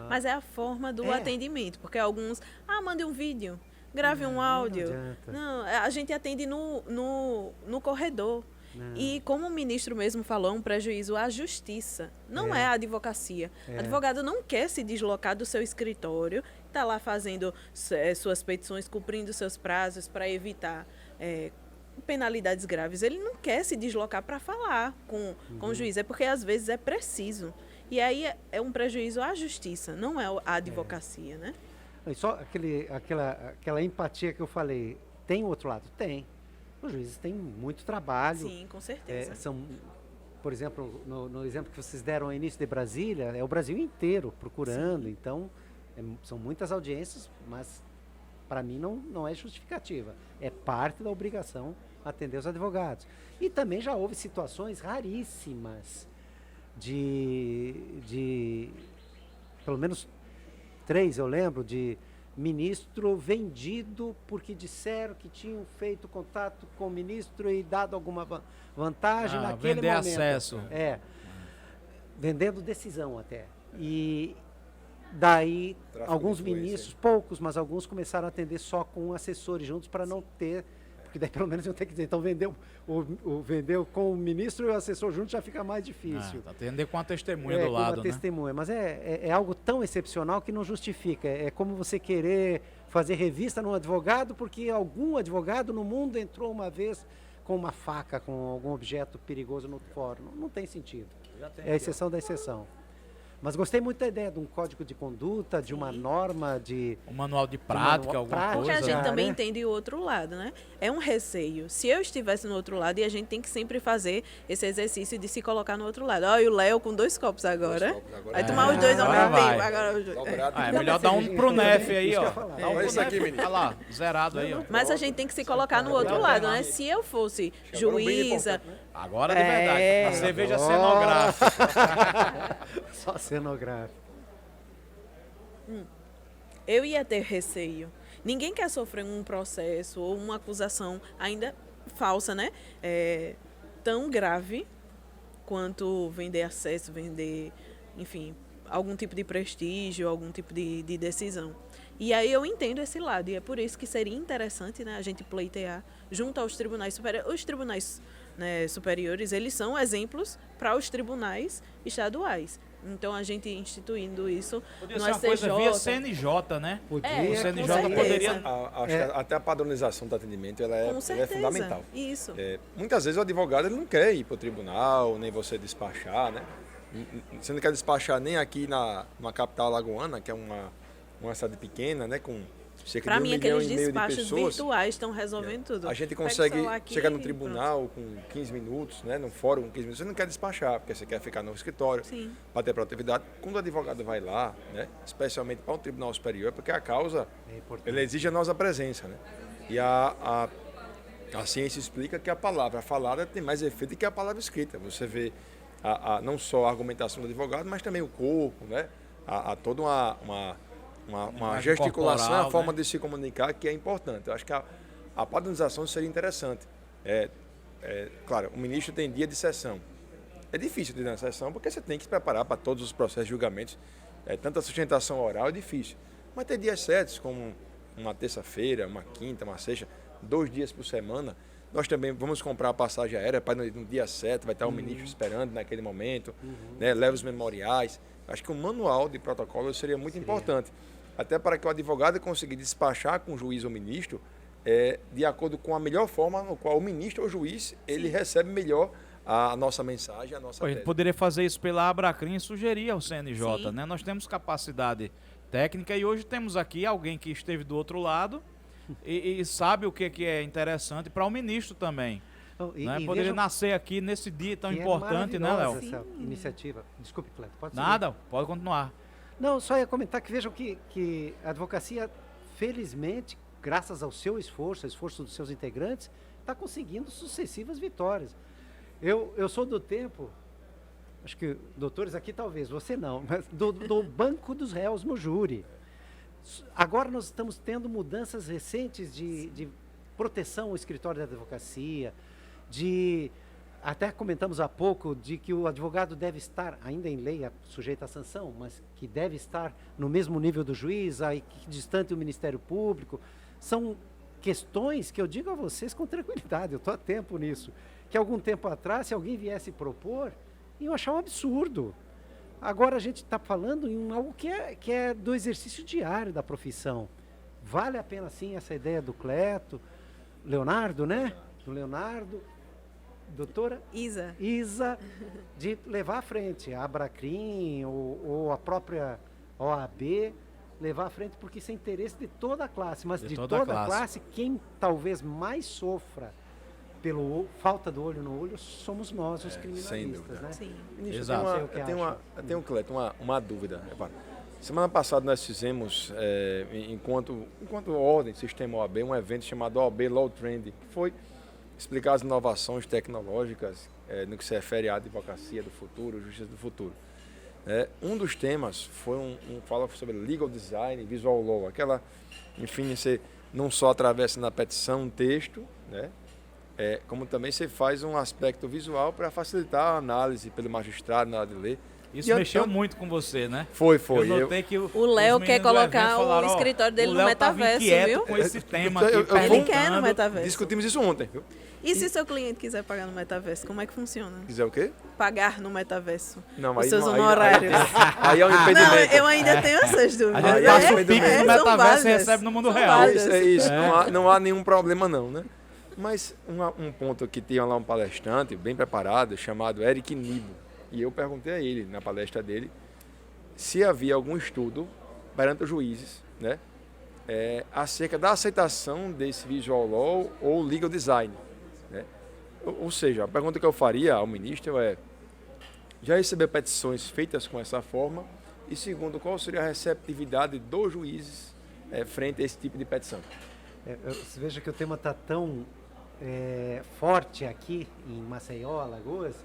Speaker 5: Mas é a forma do
Speaker 3: É.
Speaker 5: atendimento, porque alguns, mande um vídeo, grave um áudio.
Speaker 3: Não adianta.
Speaker 5: Não, a gente atende no corredor. E como o ministro mesmo falou, é um prejuízo à justiça, não é a advocacia. Advogado não quer se deslocar do seu escritório, está lá fazendo suas petições, cumprindo seus prazos para evitar penalidades graves. Ele não quer se deslocar para falar com o juiz, é porque às vezes é preciso. E aí é um prejuízo à justiça, não é a advocacia, né?
Speaker 3: E só aquela empatia que eu falei, tem o outro lado? Tem. Os juízes têm muito trabalho.
Speaker 5: Sim, com certeza.
Speaker 3: Por exemplo, no exemplo que vocês deram ao início de Brasília, é o Brasil inteiro procurando. Sim. Então, são muitas audiências, mas para mim não é justificativa. É parte da obrigação atender os advogados. E também já houve situações raríssimas de pelo menos 3, eu lembro, de ministro vendido porque disseram que tinham feito contato com o ministro e dado alguma vantagem naquele
Speaker 1: vender
Speaker 3: momento.
Speaker 1: acesso.
Speaker 3: Vendendo decisão até. E daí alguns ministros, poucos, mas alguns começaram a atender só com assessores juntos para não ter, porque daí pelo menos eu tenho que dizer, então vendeu com o ministro e o assessor juntos já fica mais difícil.
Speaker 1: Atender com a testemunha do
Speaker 3: com
Speaker 1: lado,
Speaker 3: uma
Speaker 1: né?
Speaker 3: testemunha, mas é algo tão excepcional que não justifica. É como você querer fazer revista num advogado porque algum advogado no mundo entrou uma vez com uma faca, com algum objeto perigoso no fórum. Não tem sentido. É a exceção da exceção. Mas gostei muito da ideia de um código de conduta, de uma norma, de...
Speaker 1: Um manual de prática, alguma
Speaker 3: prática.
Speaker 5: Porque a
Speaker 1: coisa.
Speaker 5: gente
Speaker 1: né?
Speaker 5: também entende o outro lado, né? É um receio. Se eu estivesse no outro lado, e a gente tem que sempre fazer esse exercício de se colocar no outro lado. Olha o Léo com 2 copos agora. Vai tomar os dois ao
Speaker 1: agora
Speaker 5: mesmo tempo.
Speaker 1: vai.
Speaker 5: Agora os dois.
Speaker 6: Dobrado.
Speaker 1: É melhor dar um pro Nef aí,
Speaker 3: Isso que eu
Speaker 1: ó.
Speaker 3: ia falar.
Speaker 1: Dá um
Speaker 6: Olha
Speaker 1: pro
Speaker 6: isso aqui,
Speaker 1: Nef.
Speaker 6: menino.
Speaker 1: Olha lá, zerado aí, ó.
Speaker 5: Mas a gente tem que se colocar no outro lado, né? Se eu fosse
Speaker 6: Agora um bem
Speaker 5: juíza,
Speaker 6: importante, né?
Speaker 1: Agora de verdade.
Speaker 5: É.
Speaker 1: A cerveja
Speaker 3: Agora.
Speaker 1: cenográfica.
Speaker 3: Só cenográfico.
Speaker 5: eu ia ter receio. Ninguém quer sofrer um processo ou uma acusação ainda falsa, né? Tão grave quanto vender acesso, vender, enfim, algum tipo de prestígio, algum tipo de decisão. E aí eu entendo esse lado, e é por isso que seria interessante, né, a gente pleitear junto aos tribunais superiores. Os tribunais, né, superiores, eles são exemplos para os tribunais estaduais. Então, a gente instituindo isso
Speaker 1: Podia
Speaker 5: no
Speaker 1: ser uma coisa
Speaker 5: STJ.
Speaker 1: via CNJ, né?
Speaker 3: Podia,
Speaker 5: É,
Speaker 1: O
Speaker 5: com
Speaker 1: CNJ
Speaker 5: certeza.
Speaker 1: poderia...
Speaker 6: Acho que até a padronização do atendimento ela
Speaker 5: Com
Speaker 6: é
Speaker 5: certeza.
Speaker 6: fundamental.
Speaker 5: Isso.
Speaker 6: Muitas vezes o advogado ele não quer ir para o tribunal, nem você despachar, né? Você não quer despachar nem aqui numa capital alagoana, que é uma cidade pequena, né? Com cerca
Speaker 5: Para
Speaker 6: de 1,5
Speaker 5: mim,
Speaker 6: milhão
Speaker 5: aqueles
Speaker 6: de
Speaker 5: despachos
Speaker 6: pessoas.
Speaker 5: virtuais estão resolvendo tudo.
Speaker 6: A gente
Speaker 5: Pega o
Speaker 6: consegue
Speaker 5: celular aqui
Speaker 6: chegar no
Speaker 5: e
Speaker 6: tribunal com 15 minutos, né? No fórum com 15 minutos. Você não quer despachar, porque você quer ficar no escritório,
Speaker 5: Sim.
Speaker 6: para ter produtividade. Quando o advogado vai lá, né? Especialmente para um tribunal superior, é porque a causa
Speaker 3: É importante.
Speaker 6: ele exige a nossa presença, né? E a ciência explica que a palavra falada tem mais efeito que a palavra escrita. Você vê não só a argumentação do advogado, mas também o corpo, né? Toda uma
Speaker 1: Linguagem
Speaker 6: gesticulação,
Speaker 1: corporal,
Speaker 6: a forma
Speaker 1: né?
Speaker 6: de se comunicar que é importante. Eu acho que a padronização seria interessante. Claro, o ministro tem dia de sessão. É difícil de ir na sessão porque você tem que se preparar para todos os processos de julgamentos. Tanta sustentação oral é difícil. Mas ter dias certos, como uma terça-feira, uma quinta, uma sexta, 2 dias por semana. Nós também vamos comprar a passagem aérea para no dia certo, vai estar o ministro esperando naquele momento, né? Leva os memoriais. Acho que um manual de protocolo seria muito importante. Até para que o advogado consiga despachar com o juiz ou ministro de acordo com a melhor forma no qual o ministro ou o juiz ele recebe melhor a nossa mensagem, a nossa
Speaker 1: A gente
Speaker 6: tese.
Speaker 1: poderia fazer isso pela Abracrim e sugerir ao CNJ,
Speaker 5: Sim.
Speaker 1: né? Nós temos capacidade técnica e hoje temos aqui alguém que esteve do outro lado e sabe o que é interessante para o ministro também. Né? Poderia
Speaker 3: vejam
Speaker 1: nascer aqui nesse dia tão
Speaker 3: que é
Speaker 1: importante, né,
Speaker 3: maravilhosa
Speaker 1: Léo?
Speaker 3: essa iniciativa. Desculpe, Cleto, pode seguir.
Speaker 1: Nada, pode continuar.
Speaker 3: Não, só ia comentar que vejam que a advocacia, felizmente, graças ao seu esforço, ao esforço dos seus integrantes, está conseguindo sucessivas vitórias. Eu sou do tempo, acho que doutores aqui talvez, você não, mas do banco dos réus no júri. Agora nós estamos tendo mudanças recentes de proteção ao escritório da advocacia, até comentamos há pouco, de que o advogado deve estar, ainda em lei, sujeito à sanção, mas que deve estar no mesmo nível do juiz, distante do Ministério Público. São questões que eu digo a vocês com tranquilidade, eu estou há tempo nisso, que algum tempo atrás, se alguém viesse propor, iam achar um absurdo. Agora a gente está falando em algo que é do exercício diário da profissão. Vale a pena, sim, essa ideia do Cleto, Leonardo, né? Do Leonardo, doutora Isa, de levar à frente a Abracrim ou a própria OAB, levar à frente, porque isso é interesse de toda a classe, mas de toda a classe, quem talvez mais sofra pela falta do olho no olho somos nós, os
Speaker 6: sem
Speaker 3: criminalistas,
Speaker 6: dúvida.
Speaker 3: né?
Speaker 5: Sim.
Speaker 6: Ministro,
Speaker 1: Exato.
Speaker 6: eu tenho, Cleto, uma dúvida. Semana passada nós fizemos, enquanto ordem, sistema OAB, um evento chamado OAB Law Trend, que foi explicar as inovações tecnológicas no que se refere à advocacia do futuro, justiça do futuro. Um dos temas foi fala sobre legal design, visual law, enfim, você não só atravessa na petição um texto, né? Como também você faz um aspecto visual para facilitar a análise pelo magistrado na hora de ler.
Speaker 1: Isso mexeu muito com você, né?
Speaker 6: Foi.
Speaker 1: Eu notei que
Speaker 5: O Léo quer colocar o escritório dele no metaverso, viu?
Speaker 1: Com esse tema
Speaker 6: Eu-
Speaker 1: aqui,
Speaker 6: eu- eu vou-
Speaker 5: Ele quer no metaverso.
Speaker 6: Discutimos isso ontem. Viu?
Speaker 5: E se o seu cliente quiser pagar no metaverso, como é que funciona?
Speaker 6: Quiser o quê?
Speaker 5: Pagar no metaverso.
Speaker 6: Não,
Speaker 5: Os seus
Speaker 6: não,
Speaker 5: honorários.
Speaker 6: Aí é um
Speaker 5: Não,
Speaker 6: impedimento.
Speaker 5: eu ainda tenho essas
Speaker 1: a
Speaker 5: dúvidas.
Speaker 1: gente
Speaker 6: Aí
Speaker 1: passa
Speaker 6: é
Speaker 1: o Pix no
Speaker 5: são
Speaker 1: metaverso e
Speaker 5: válidas.
Speaker 1: recebe no mundo
Speaker 5: São
Speaker 1: real.
Speaker 5: válidas.
Speaker 6: É isso. Não há nenhum problema não, né? Mas um ponto que tinha lá um palestrante bem preparado, chamado Eric Nibo. E eu perguntei a ele, na palestra dele, se havia algum estudo perante os juízes, né, acerca da aceitação desse visual law ou legal design, né? Ou seja, a pergunta que eu faria ao ministro é: já recebeu petições feitas com essa forma? E segundo, qual seria a receptividade dos juízes frente a esse tipo de petição?
Speaker 3: Você veja que o tema está tão forte aqui em Maceió, Alagoas,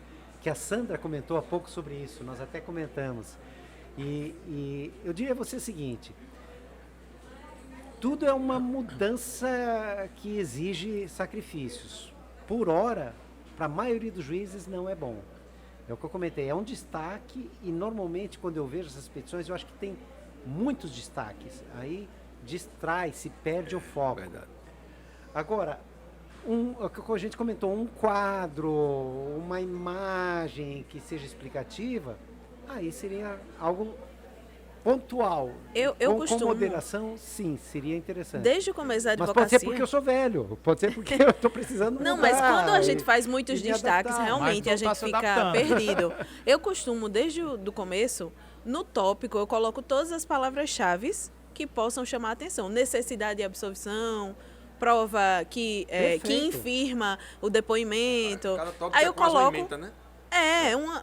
Speaker 3: que a Sandra comentou há pouco sobre isso, nós até comentamos. E eu diria a você o seguinte: tudo é uma mudança que exige sacrifícios. Por hora, para a maioria dos juízes não é bom. É o que eu comentei, é um destaque e normalmente quando eu vejo essas petições eu acho que tem muitos destaques. Aí distrai, se perde o foco.
Speaker 6: Verdade.
Speaker 3: Agora, o que a gente comentou, um quadro, uma imagem que seja explicativa, aí seria algo pontual.
Speaker 5: Eu
Speaker 3: com
Speaker 5: costumo,
Speaker 3: moderação, sim, seria interessante.
Speaker 5: desde o começo da
Speaker 3: Mas
Speaker 5: advocacia...
Speaker 3: pode ser porque eu sou velho, pode ser porque eu estou precisando
Speaker 5: Não,
Speaker 3: mudar
Speaker 5: mas quando a gente
Speaker 3: e-
Speaker 5: faz muitos
Speaker 3: e me
Speaker 5: destaques,
Speaker 3: adaptar.
Speaker 5: realmente a
Speaker 1: Mas não tá
Speaker 5: gente
Speaker 1: se
Speaker 5: fica
Speaker 1: adaptando.
Speaker 5: perdido. Eu costumo, desde o começo, no tópico, eu coloco todas as palavras-chave que possam chamar a atenção. Necessidade de absolvição, prova que
Speaker 3: Perfeito.
Speaker 5: infirma o depoimento.
Speaker 6: Cada tópico
Speaker 5: Aí
Speaker 6: é
Speaker 5: eu
Speaker 6: quase uma
Speaker 5: coloco...
Speaker 6: ementa, né?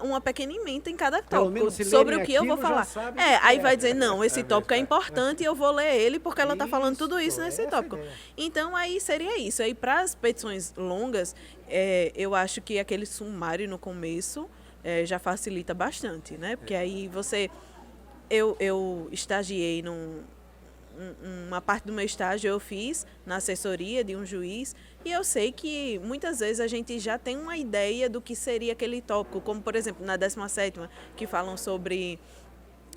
Speaker 5: uma pequena ementa em cada
Speaker 3: Pelo
Speaker 5: tópico,
Speaker 3: menos se
Speaker 5: sobre
Speaker 3: lerem
Speaker 5: o que eu vou
Speaker 3: aquilo, já
Speaker 5: falar.
Speaker 3: sabe
Speaker 5: Aí
Speaker 3: que
Speaker 5: vai
Speaker 3: é.
Speaker 5: dizer, não, esse tópico é importante e eu vou ler ele porque ela está falando tudo isso nesse
Speaker 3: Essa
Speaker 5: tópico.
Speaker 3: ideia.
Speaker 5: Então, aí seria isso. Aí, para as petições longas, eu acho que aquele sumário no começo já facilita bastante, né? Porque aí você... Eu estagiei uma parte do meu estágio eu fiz na assessoria de um juiz e eu sei que muitas vezes a gente já tem uma ideia do que seria aquele tópico, como por exemplo na 17ª, que falam sobre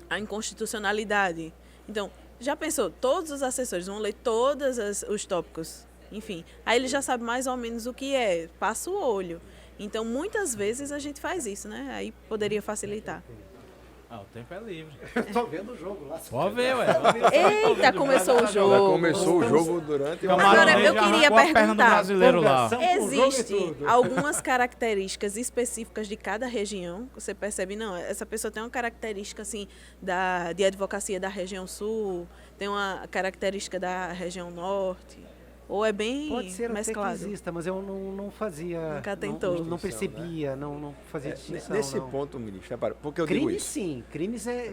Speaker 5: a inconstitucionalidade. Então, já pensou, todos os assessores vão ler todos os tópicos, enfim, aí ele já sabe mais ou menos o que é, passa o olho. Então, muitas vezes a gente faz isso, né? Aí poderia facilitar.
Speaker 1: O tempo é livre.
Speaker 3: Eu tô vendo o jogo lá.
Speaker 1: Pode ver, ué.
Speaker 5: Eita, começou o
Speaker 6: Já
Speaker 5: jogo.
Speaker 6: começou o jogo durante o
Speaker 5: Agora, eu
Speaker 1: já
Speaker 5: queria
Speaker 1: arrancou a perna do
Speaker 5: perguntar.
Speaker 1: brasileiro lá.
Speaker 3: Empolgação. Com o jogo e
Speaker 5: Existem
Speaker 3: tudo.
Speaker 5: algumas características específicas de cada região. Você percebe, não, essa pessoa tem uma característica assim de advocacia da região sul, tem uma característica da região norte, ou é bem
Speaker 3: Pode ser até que
Speaker 5: mesclado?
Speaker 3: exista, mas eu não fazia.
Speaker 5: Nunca tentou.
Speaker 3: Não percebia, não fazia distinção.
Speaker 6: Nesse
Speaker 3: não.
Speaker 6: ponto, ministro, repara, porque eu digo
Speaker 3: Crimes
Speaker 6: isso.
Speaker 3: sim,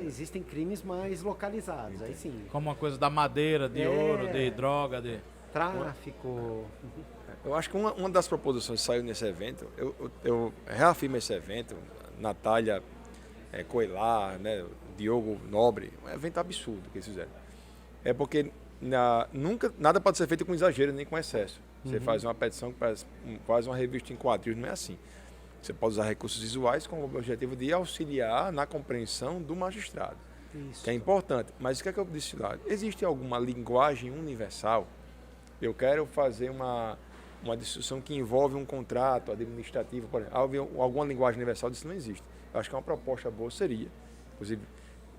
Speaker 3: existem crimes mais localizados, aí sim.
Speaker 1: Como uma coisa da madeira, de ouro, de droga, de...
Speaker 3: Tráfico.
Speaker 6: Eu acho que uma das proposições que saiu nesse evento, eu reafirmo esse evento, Natália Coilar, né, Diogo Nobre, um evento absurdo que eles fizeram. É porque nada pode ser feito com exagero nem com excesso. Você faz uma petição que parece quase uma revista em quadrinhos, não é assim. Você pode usar recursos visuais com o objetivo de auxiliar na compreensão do magistrado,
Speaker 3: Isso.
Speaker 6: que é importante. Mas o que é que eu disse lá? Existe alguma linguagem universal? Eu quero fazer uma discussão que envolve um contrato administrativo, por exemplo. Alguma linguagem universal disso não existe. Eu acho que uma proposta boa seria, inclusive,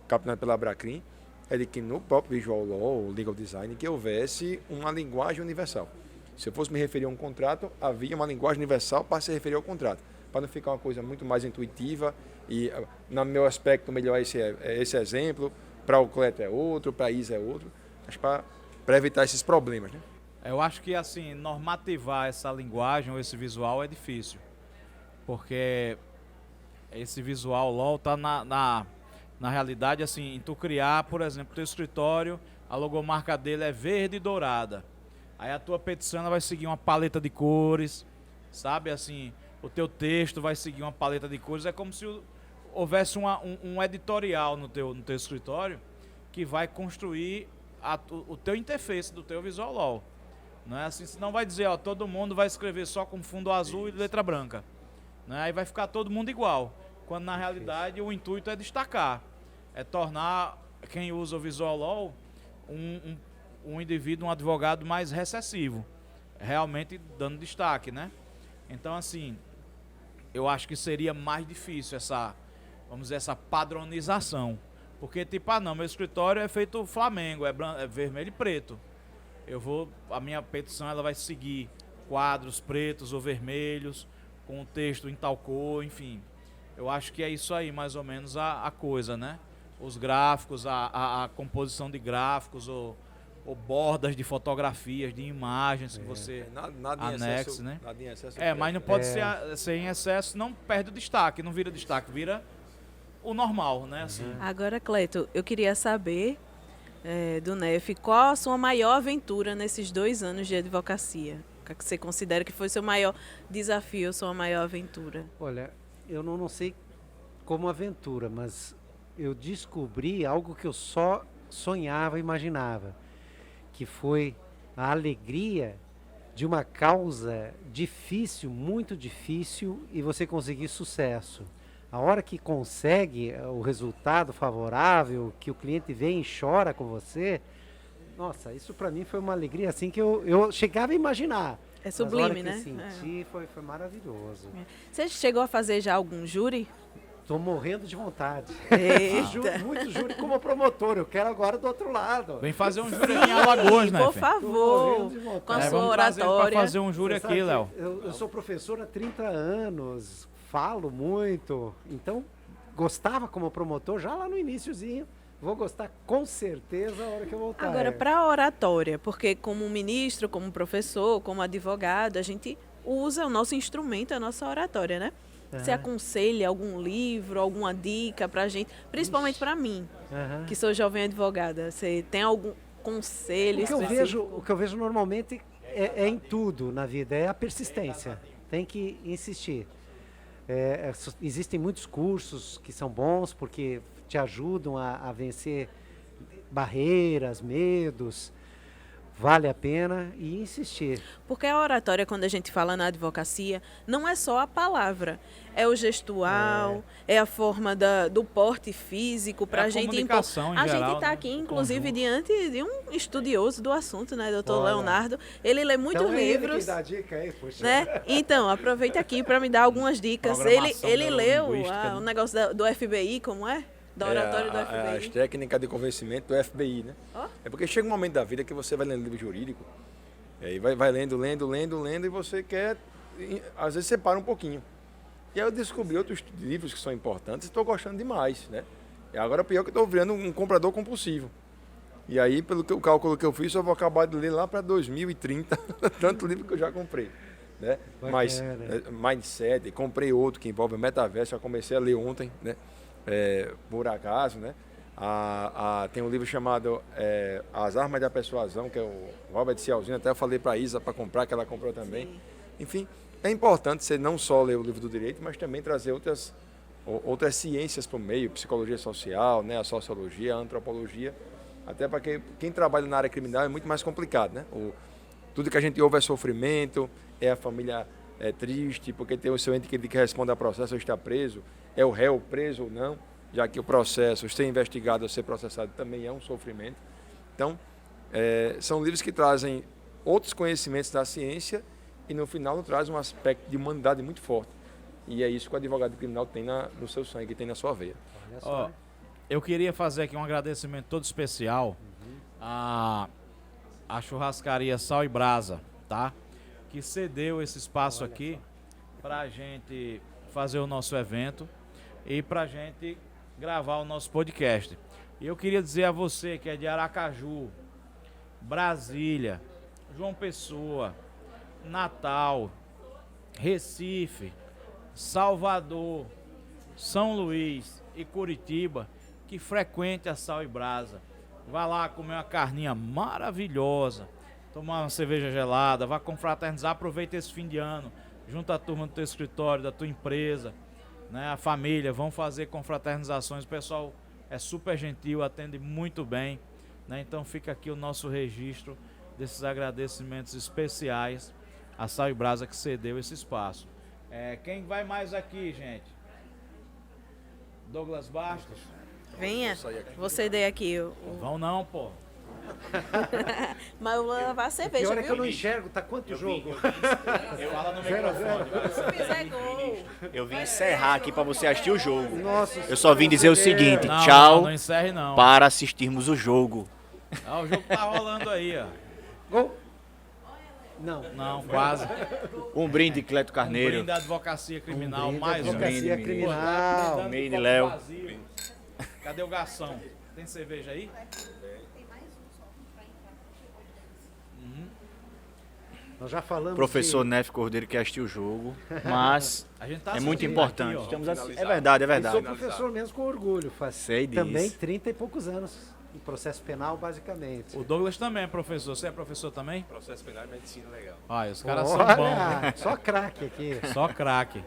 Speaker 6: capitaneada pela Abracrim, é de que no próprio Visual Law, Legal Design, que houvesse uma linguagem universal. Se eu fosse me referir a um contrato, havia uma linguagem universal para se referir ao contrato, para não ficar uma coisa muito mais intuitiva e, no meu aspecto, melhor esse exemplo, para o Cleto é outro, para a Isa é outro, acho para evitar esses problemas, né?
Speaker 1: Eu acho que, assim, normativar essa linguagem ou esse visual é difícil. Porque esse visual LOL tá na realidade, assim, em tu criar, por exemplo, teu escritório, a logomarca dele é verde e dourada. Aí a tua petição ela vai seguir uma paleta de cores, sabe? Assim, o teu texto vai seguir uma paleta de cores. É como se houvesse um editorial no teu escritório que vai construir o teu interface do teu visual LOL. Não é assim, senão vai dizer, ó, todo mundo vai escrever só com fundo azul e letra branca. Né? Aí vai ficar todo mundo igual. Quando na realidade o intuito é destacar, é tornar quem usa o Visual Law um indivíduo, um advogado mais recessivo, realmente dando destaque, né? Então, assim, eu acho que seria mais difícil vamos dizer, essa padronização, porque tipo, não, meu escritório é feito Flamengo, é vermelho e preto. A minha petição ela vai seguir quadros pretos ou vermelhos, com o texto em tal cor, enfim. Eu acho que é isso aí, mais ou menos, a coisa, né? os gráficos, a composição de gráficos, ou bordas de fotografias, de imagens que você
Speaker 6: Nada em
Speaker 1: anexe,
Speaker 6: excesso,
Speaker 1: né?
Speaker 6: nada em excesso
Speaker 1: Mas não pode ser em excesso, não perde o destaque, não vira destaque, vira o normal, né? Assim.
Speaker 5: Agora, Cleto, eu queria saber do Nef, qual a sua maior aventura nesses 2 anos de advocacia? O que você considera que foi seu maior desafio, sua maior aventura?
Speaker 3: Olha, eu não sei como aventura, mas eu descobri algo que eu só sonhava, imaginava, que foi a alegria de uma causa difícil, muito difícil, e você conseguir sucesso. A hora que consegue o resultado favorável, que o cliente vem e chora com você, nossa, isso para mim foi uma alegria assim que eu chegava a imaginar.
Speaker 5: É sublime,
Speaker 3: Mas a hora que
Speaker 5: né?
Speaker 3: eu senti, foi maravilhoso.
Speaker 5: Você chegou a fazer já algum júri?
Speaker 3: Tô morrendo de vontade.
Speaker 5: Eita.
Speaker 3: Muito júri como promotor, eu quero agora do outro lado.
Speaker 1: Vem fazer um júri aqui em Alagoas, né,
Speaker 5: Por
Speaker 1: Fê?
Speaker 5: favor,
Speaker 3: de vontade.
Speaker 5: com a sua
Speaker 1: Vamos trazer ele
Speaker 5: oratória.
Speaker 1: pra fazer um júri
Speaker 3: Você sabe
Speaker 1: aqui,
Speaker 3: que
Speaker 1: Léo.
Speaker 3: Eu sou professor há 30 anos, falo muito, então gostava como promotor já lá no iniciozinho. Vou gostar com certeza a hora que eu voltar.
Speaker 5: Agora, para a oratória, porque como ministro, como professor, como advogado, a gente usa o nosso instrumento, a nossa oratória, né? Você aconselha algum livro, alguma dica para a gente, principalmente para mim,
Speaker 3: Aham.
Speaker 5: que sou jovem advogada. Você tem algum conselho
Speaker 3: O que eu vejo normalmente é em tudo na vida, é a persistência. Tem que insistir. Existem muitos cursos que são bons porque te ajudam a vencer barreiras, medos. Vale a pena e insistir.
Speaker 5: Porque a oratória, quando a gente fala na advocacia, não é só a palavra. É o gestual, é a forma do porte físico para
Speaker 1: a
Speaker 5: a gente
Speaker 1: comunicação em
Speaker 5: A
Speaker 1: geral,
Speaker 5: gente está
Speaker 1: né?
Speaker 5: aqui,
Speaker 1: O
Speaker 5: inclusive,
Speaker 1: conjunto.
Speaker 5: diante de um estudioso do assunto, né, doutor
Speaker 3: Olha.
Speaker 5: Leonardo. Ele lê muitos
Speaker 3: Então é ele
Speaker 5: livros.
Speaker 3: que dá a dica aí, poxa.
Speaker 5: Né? Então, aproveita aqui para me dar algumas dicas.
Speaker 1: Programação
Speaker 5: Ele leu
Speaker 1: neurolinguística,
Speaker 5: o
Speaker 1: né?
Speaker 5: negócio do FBI, como é? Da oratória do
Speaker 6: As
Speaker 5: FBI.
Speaker 6: técnicas de convencimento do FBI, né?
Speaker 5: Ó.
Speaker 6: É porque chega um momento da vida que você vai lendo livro jurídico, e aí vai lendo, e você quer, às vezes você para um pouquinho. E aí eu descobri outros livros que são importantes e estou gostando demais, né? E agora pior que eu estou virando um comprador compulsivo. E aí, pelo o cálculo que eu fiz, eu vou acabar de ler lá para 2030, tanto livro que eu já comprei. Né? Mas Mindset, comprei outro que envolve metaverso, já comecei a ler ontem, né? Por acaso, né? Tem um livro chamado As Armas da Persuasão, que é o Robert Cialdini, até eu falei para a Isa para comprar, que ela comprou também.
Speaker 5: Sim.
Speaker 6: Enfim, é importante você não só ler o livro do direito, mas também trazer outras ciências para o meio, psicologia social, né? A sociologia, a antropologia, até para quem trabalha na área criminal é muito mais complicado, né? Tudo que a gente ouve é sofrimento, é a família triste, porque tem o seu ente que responde a processo ou está preso, é o réu preso ou não, já que o processo, ser investigado ou ser processado também é um sofrimento. Então, são livros que trazem outros conhecimentos da ciência e no final traz um aspecto de humanidade muito forte. E é isso que o advogado criminal tem no seu sangue, tem na sua veia.
Speaker 3: Olha só.
Speaker 1: Ó, eu queria fazer aqui um agradecimento todo especial à churrascaria Sal e Brasa, tá? Que cedeu esse espaço aqui pra gente fazer o nosso evento e pra gente gravar o nosso podcast. E eu queria dizer a você que é de Aracaju, Brasília, João Pessoa, Natal, Recife, Salvador, São Luís e Curitiba, que frequente a Sal e Brasa. Vá lá comer uma carninha maravilhosa, tomar uma cerveja gelada, vá confraternizar, aproveita esse fim de ano, junta a turma do teu escritório, da tua empresa, né, a família, vão fazer confraternizações, o pessoal é super gentil, atende muito bem, né, então fica aqui o nosso registro desses agradecimentos especiais a Sal e Brasa que cedeu esse espaço. Quem vai mais aqui, gente? Douglas Bastos?
Speaker 5: Venha, você dei aqui.
Speaker 1: Vão não, pô.
Speaker 5: Mas eu vou levar a cerveja,
Speaker 3: Pior é que eu
Speaker 5: viu?
Speaker 3: não enxergo, tá quanto jogo?
Speaker 1: Fala no microfone.
Speaker 5: Se fizer gol.
Speaker 7: Eu vim encerrar aqui para você assistir o jogo.
Speaker 3: Nossa,
Speaker 7: Eu só vim dizer o seguinte,
Speaker 1: Não,
Speaker 7: tchau
Speaker 1: não encerre não.
Speaker 7: para assistirmos o jogo.
Speaker 1: Ah, o jogo tá rolando aí, ó.
Speaker 3: Gol? Não.
Speaker 1: Não, quase.
Speaker 7: Um brinde, Cleto
Speaker 1: Um
Speaker 7: Carneiro.
Speaker 1: brinde da advocacia criminal, mais um.
Speaker 3: Advocacia
Speaker 7: brinde,
Speaker 3: criminal.
Speaker 7: Brinde, Léo.
Speaker 1: Cadê o garçom? Tem cerveja aí?
Speaker 3: Nós já falamos
Speaker 7: Professor
Speaker 3: de...
Speaker 7: Nefe Cordeiro que assistiu o jogo, mas
Speaker 1: A gente tá
Speaker 7: é muito
Speaker 1: assistindo
Speaker 7: importante.
Speaker 1: aqui, ó.
Speaker 7: Estamos é
Speaker 6: Finalizar.
Speaker 7: verdade, é
Speaker 3: Eu sou
Speaker 7: verdade.
Speaker 3: professor mesmo com orgulho. Faz
Speaker 7: Sei disso.
Speaker 3: também 30 e poucos anos em processo penal, basicamente.
Speaker 1: O Douglas também é professor. Você é professor também?
Speaker 6: Processo penal e medicina legal.
Speaker 1: Olha, os caras são bons.
Speaker 3: Olha, só craque aqui.
Speaker 1: Só craque.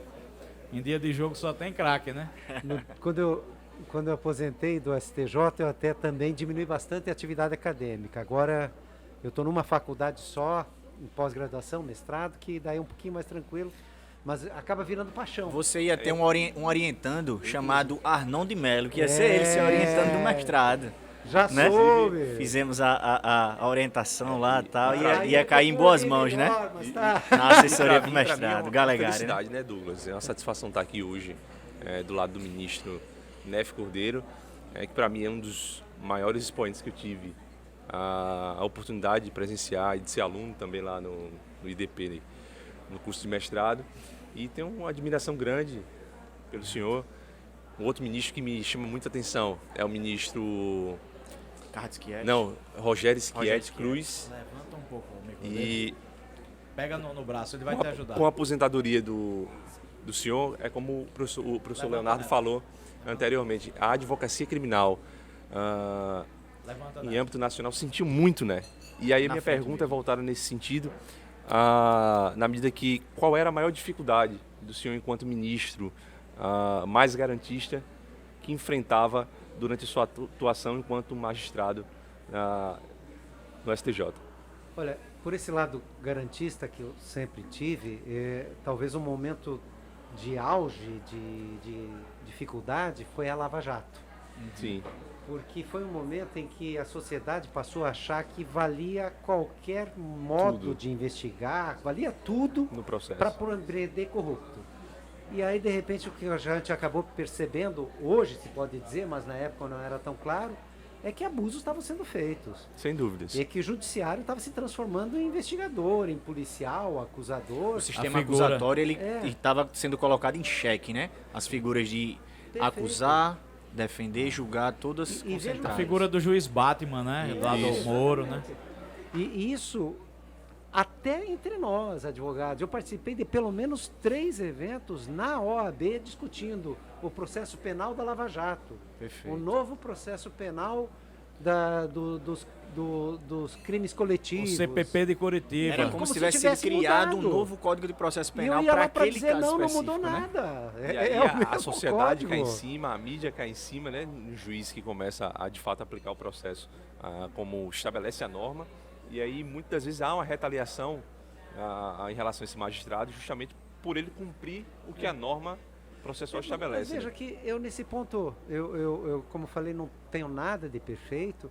Speaker 1: Em dia de jogo só tem craque, né?
Speaker 3: Quando eu aposentei do STJ, eu até também diminui bastante a atividade acadêmica. Agora eu estou numa faculdade só, em pós-graduação, mestrado, que daí é um pouquinho mais tranquilo, mas acaba virando paixão.
Speaker 7: Você ia ter um orientando chamado Arnon de Melo, que ia ser ele se orientando do mestrado.
Speaker 3: Já
Speaker 7: Né?
Speaker 3: soube.
Speaker 7: Fizemos a orientação lá e tal,
Speaker 3: Aí
Speaker 7: ia
Speaker 3: eu
Speaker 7: cair em
Speaker 3: tô
Speaker 7: boas
Speaker 3: bem
Speaker 7: mãos, né?
Speaker 3: melhor, mas tá.
Speaker 7: Na assessoria
Speaker 8: Pra
Speaker 7: pro
Speaker 8: mim, pra mim
Speaker 7: mestrado,
Speaker 8: é uma
Speaker 7: Galegari, né?
Speaker 8: felicidade, né, Douglas? É uma satisfação estar aqui hoje, do lado do ministro Nefe Cordeiro, que para mim é um dos maiores expoentes que eu tive a oportunidade de presenciar e de ser aluno também lá no IDP, né, no curso de mestrado. E tenho uma admiração grande pelo senhor. Um outro ministro que me chama muita atenção é o ministro...
Speaker 7: Carlos Schietti.
Speaker 8: Não, Rogério Schietti
Speaker 7: Schietti.
Speaker 8: Cruz.
Speaker 1: Levanta um pouco o micro
Speaker 8: E
Speaker 1: dele. Pega no braço, ele vai te ajudar.
Speaker 8: com a aposentadoria do senhor, é como o professor Leonardo falou anteriormente, a advocacia criminal
Speaker 1: Levanta,
Speaker 8: em
Speaker 1: né?
Speaker 8: âmbito nacional sentiu muito, né? E aí a
Speaker 7: Na
Speaker 8: minha
Speaker 7: frente
Speaker 8: pergunta é
Speaker 7: mesmo.
Speaker 8: voltada nesse sentido, na medida que qual era a maior dificuldade do senhor enquanto ministro mais garantista que enfrentava durante sua atuação enquanto magistrado no STJ?
Speaker 3: Olha, por esse lado garantista que eu sempre tive, talvez um momento de auge, de dificuldade, foi a Lava Jato.
Speaker 8: Sim,
Speaker 3: Porque foi um momento em que a sociedade passou a achar que valia qualquer modo
Speaker 8: Tudo.
Speaker 3: de investigar, valia tudo
Speaker 8: no processo.
Speaker 3: para prender corrupto. E aí, de repente, o que a gente acabou percebendo, hoje se pode dizer, mas na época não era tão claro, é que abusos estavam sendo feitos.
Speaker 8: Sem dúvidas.
Speaker 3: E que o judiciário estava se transformando em investigador, em policial, acusador.
Speaker 7: O sistema
Speaker 1: A figura.
Speaker 7: acusatório ele
Speaker 3: É.
Speaker 7: estava sendo colocado em xeque, né? As figuras de
Speaker 3: Perfeito.
Speaker 7: acusar, defender, julgar, todas
Speaker 3: E veja
Speaker 1: A
Speaker 7: concentradas.
Speaker 1: figura do juiz Batman, né? Lá do
Speaker 8: Isso.
Speaker 1: Moro, né?
Speaker 3: E isso, até entre nós, advogados, eu participei de pelo menos 3 eventos na OAB discutindo o processo penal da Lava Jato.
Speaker 7: Perfeito.
Speaker 3: O novo processo penal dos crimes
Speaker 1: O
Speaker 3: coletivos.
Speaker 1: CPP de Curitiba.
Speaker 7: Era como,
Speaker 3: Como
Speaker 7: se
Speaker 3: se
Speaker 7: tivesse sido
Speaker 3: tivesse
Speaker 7: criado um
Speaker 3: mudado.
Speaker 7: novo Código de Processo
Speaker 3: E eu
Speaker 7: Penal
Speaker 3: ia
Speaker 7: para
Speaker 3: lá para
Speaker 7: aquele
Speaker 3: dizer,
Speaker 7: caso
Speaker 3: não
Speaker 7: específico,
Speaker 3: mudou
Speaker 7: né?
Speaker 3: nada.
Speaker 6: E aí
Speaker 3: o
Speaker 6: a
Speaker 3: mesmo
Speaker 6: sociedade cai em
Speaker 3: código.
Speaker 6: cima, a mídia cai em cima, né? O juiz que começa a de fato aplicar o processo como estabelece a norma. E aí muitas vezes há uma retaliação em relação a esse magistrado, justamente por ele cumprir o que a norma processual
Speaker 3: Mas
Speaker 6: estabelece.
Speaker 3: veja
Speaker 6: né?
Speaker 3: que eu nesse ponto, eu como falei, não tenho nada de perfeito,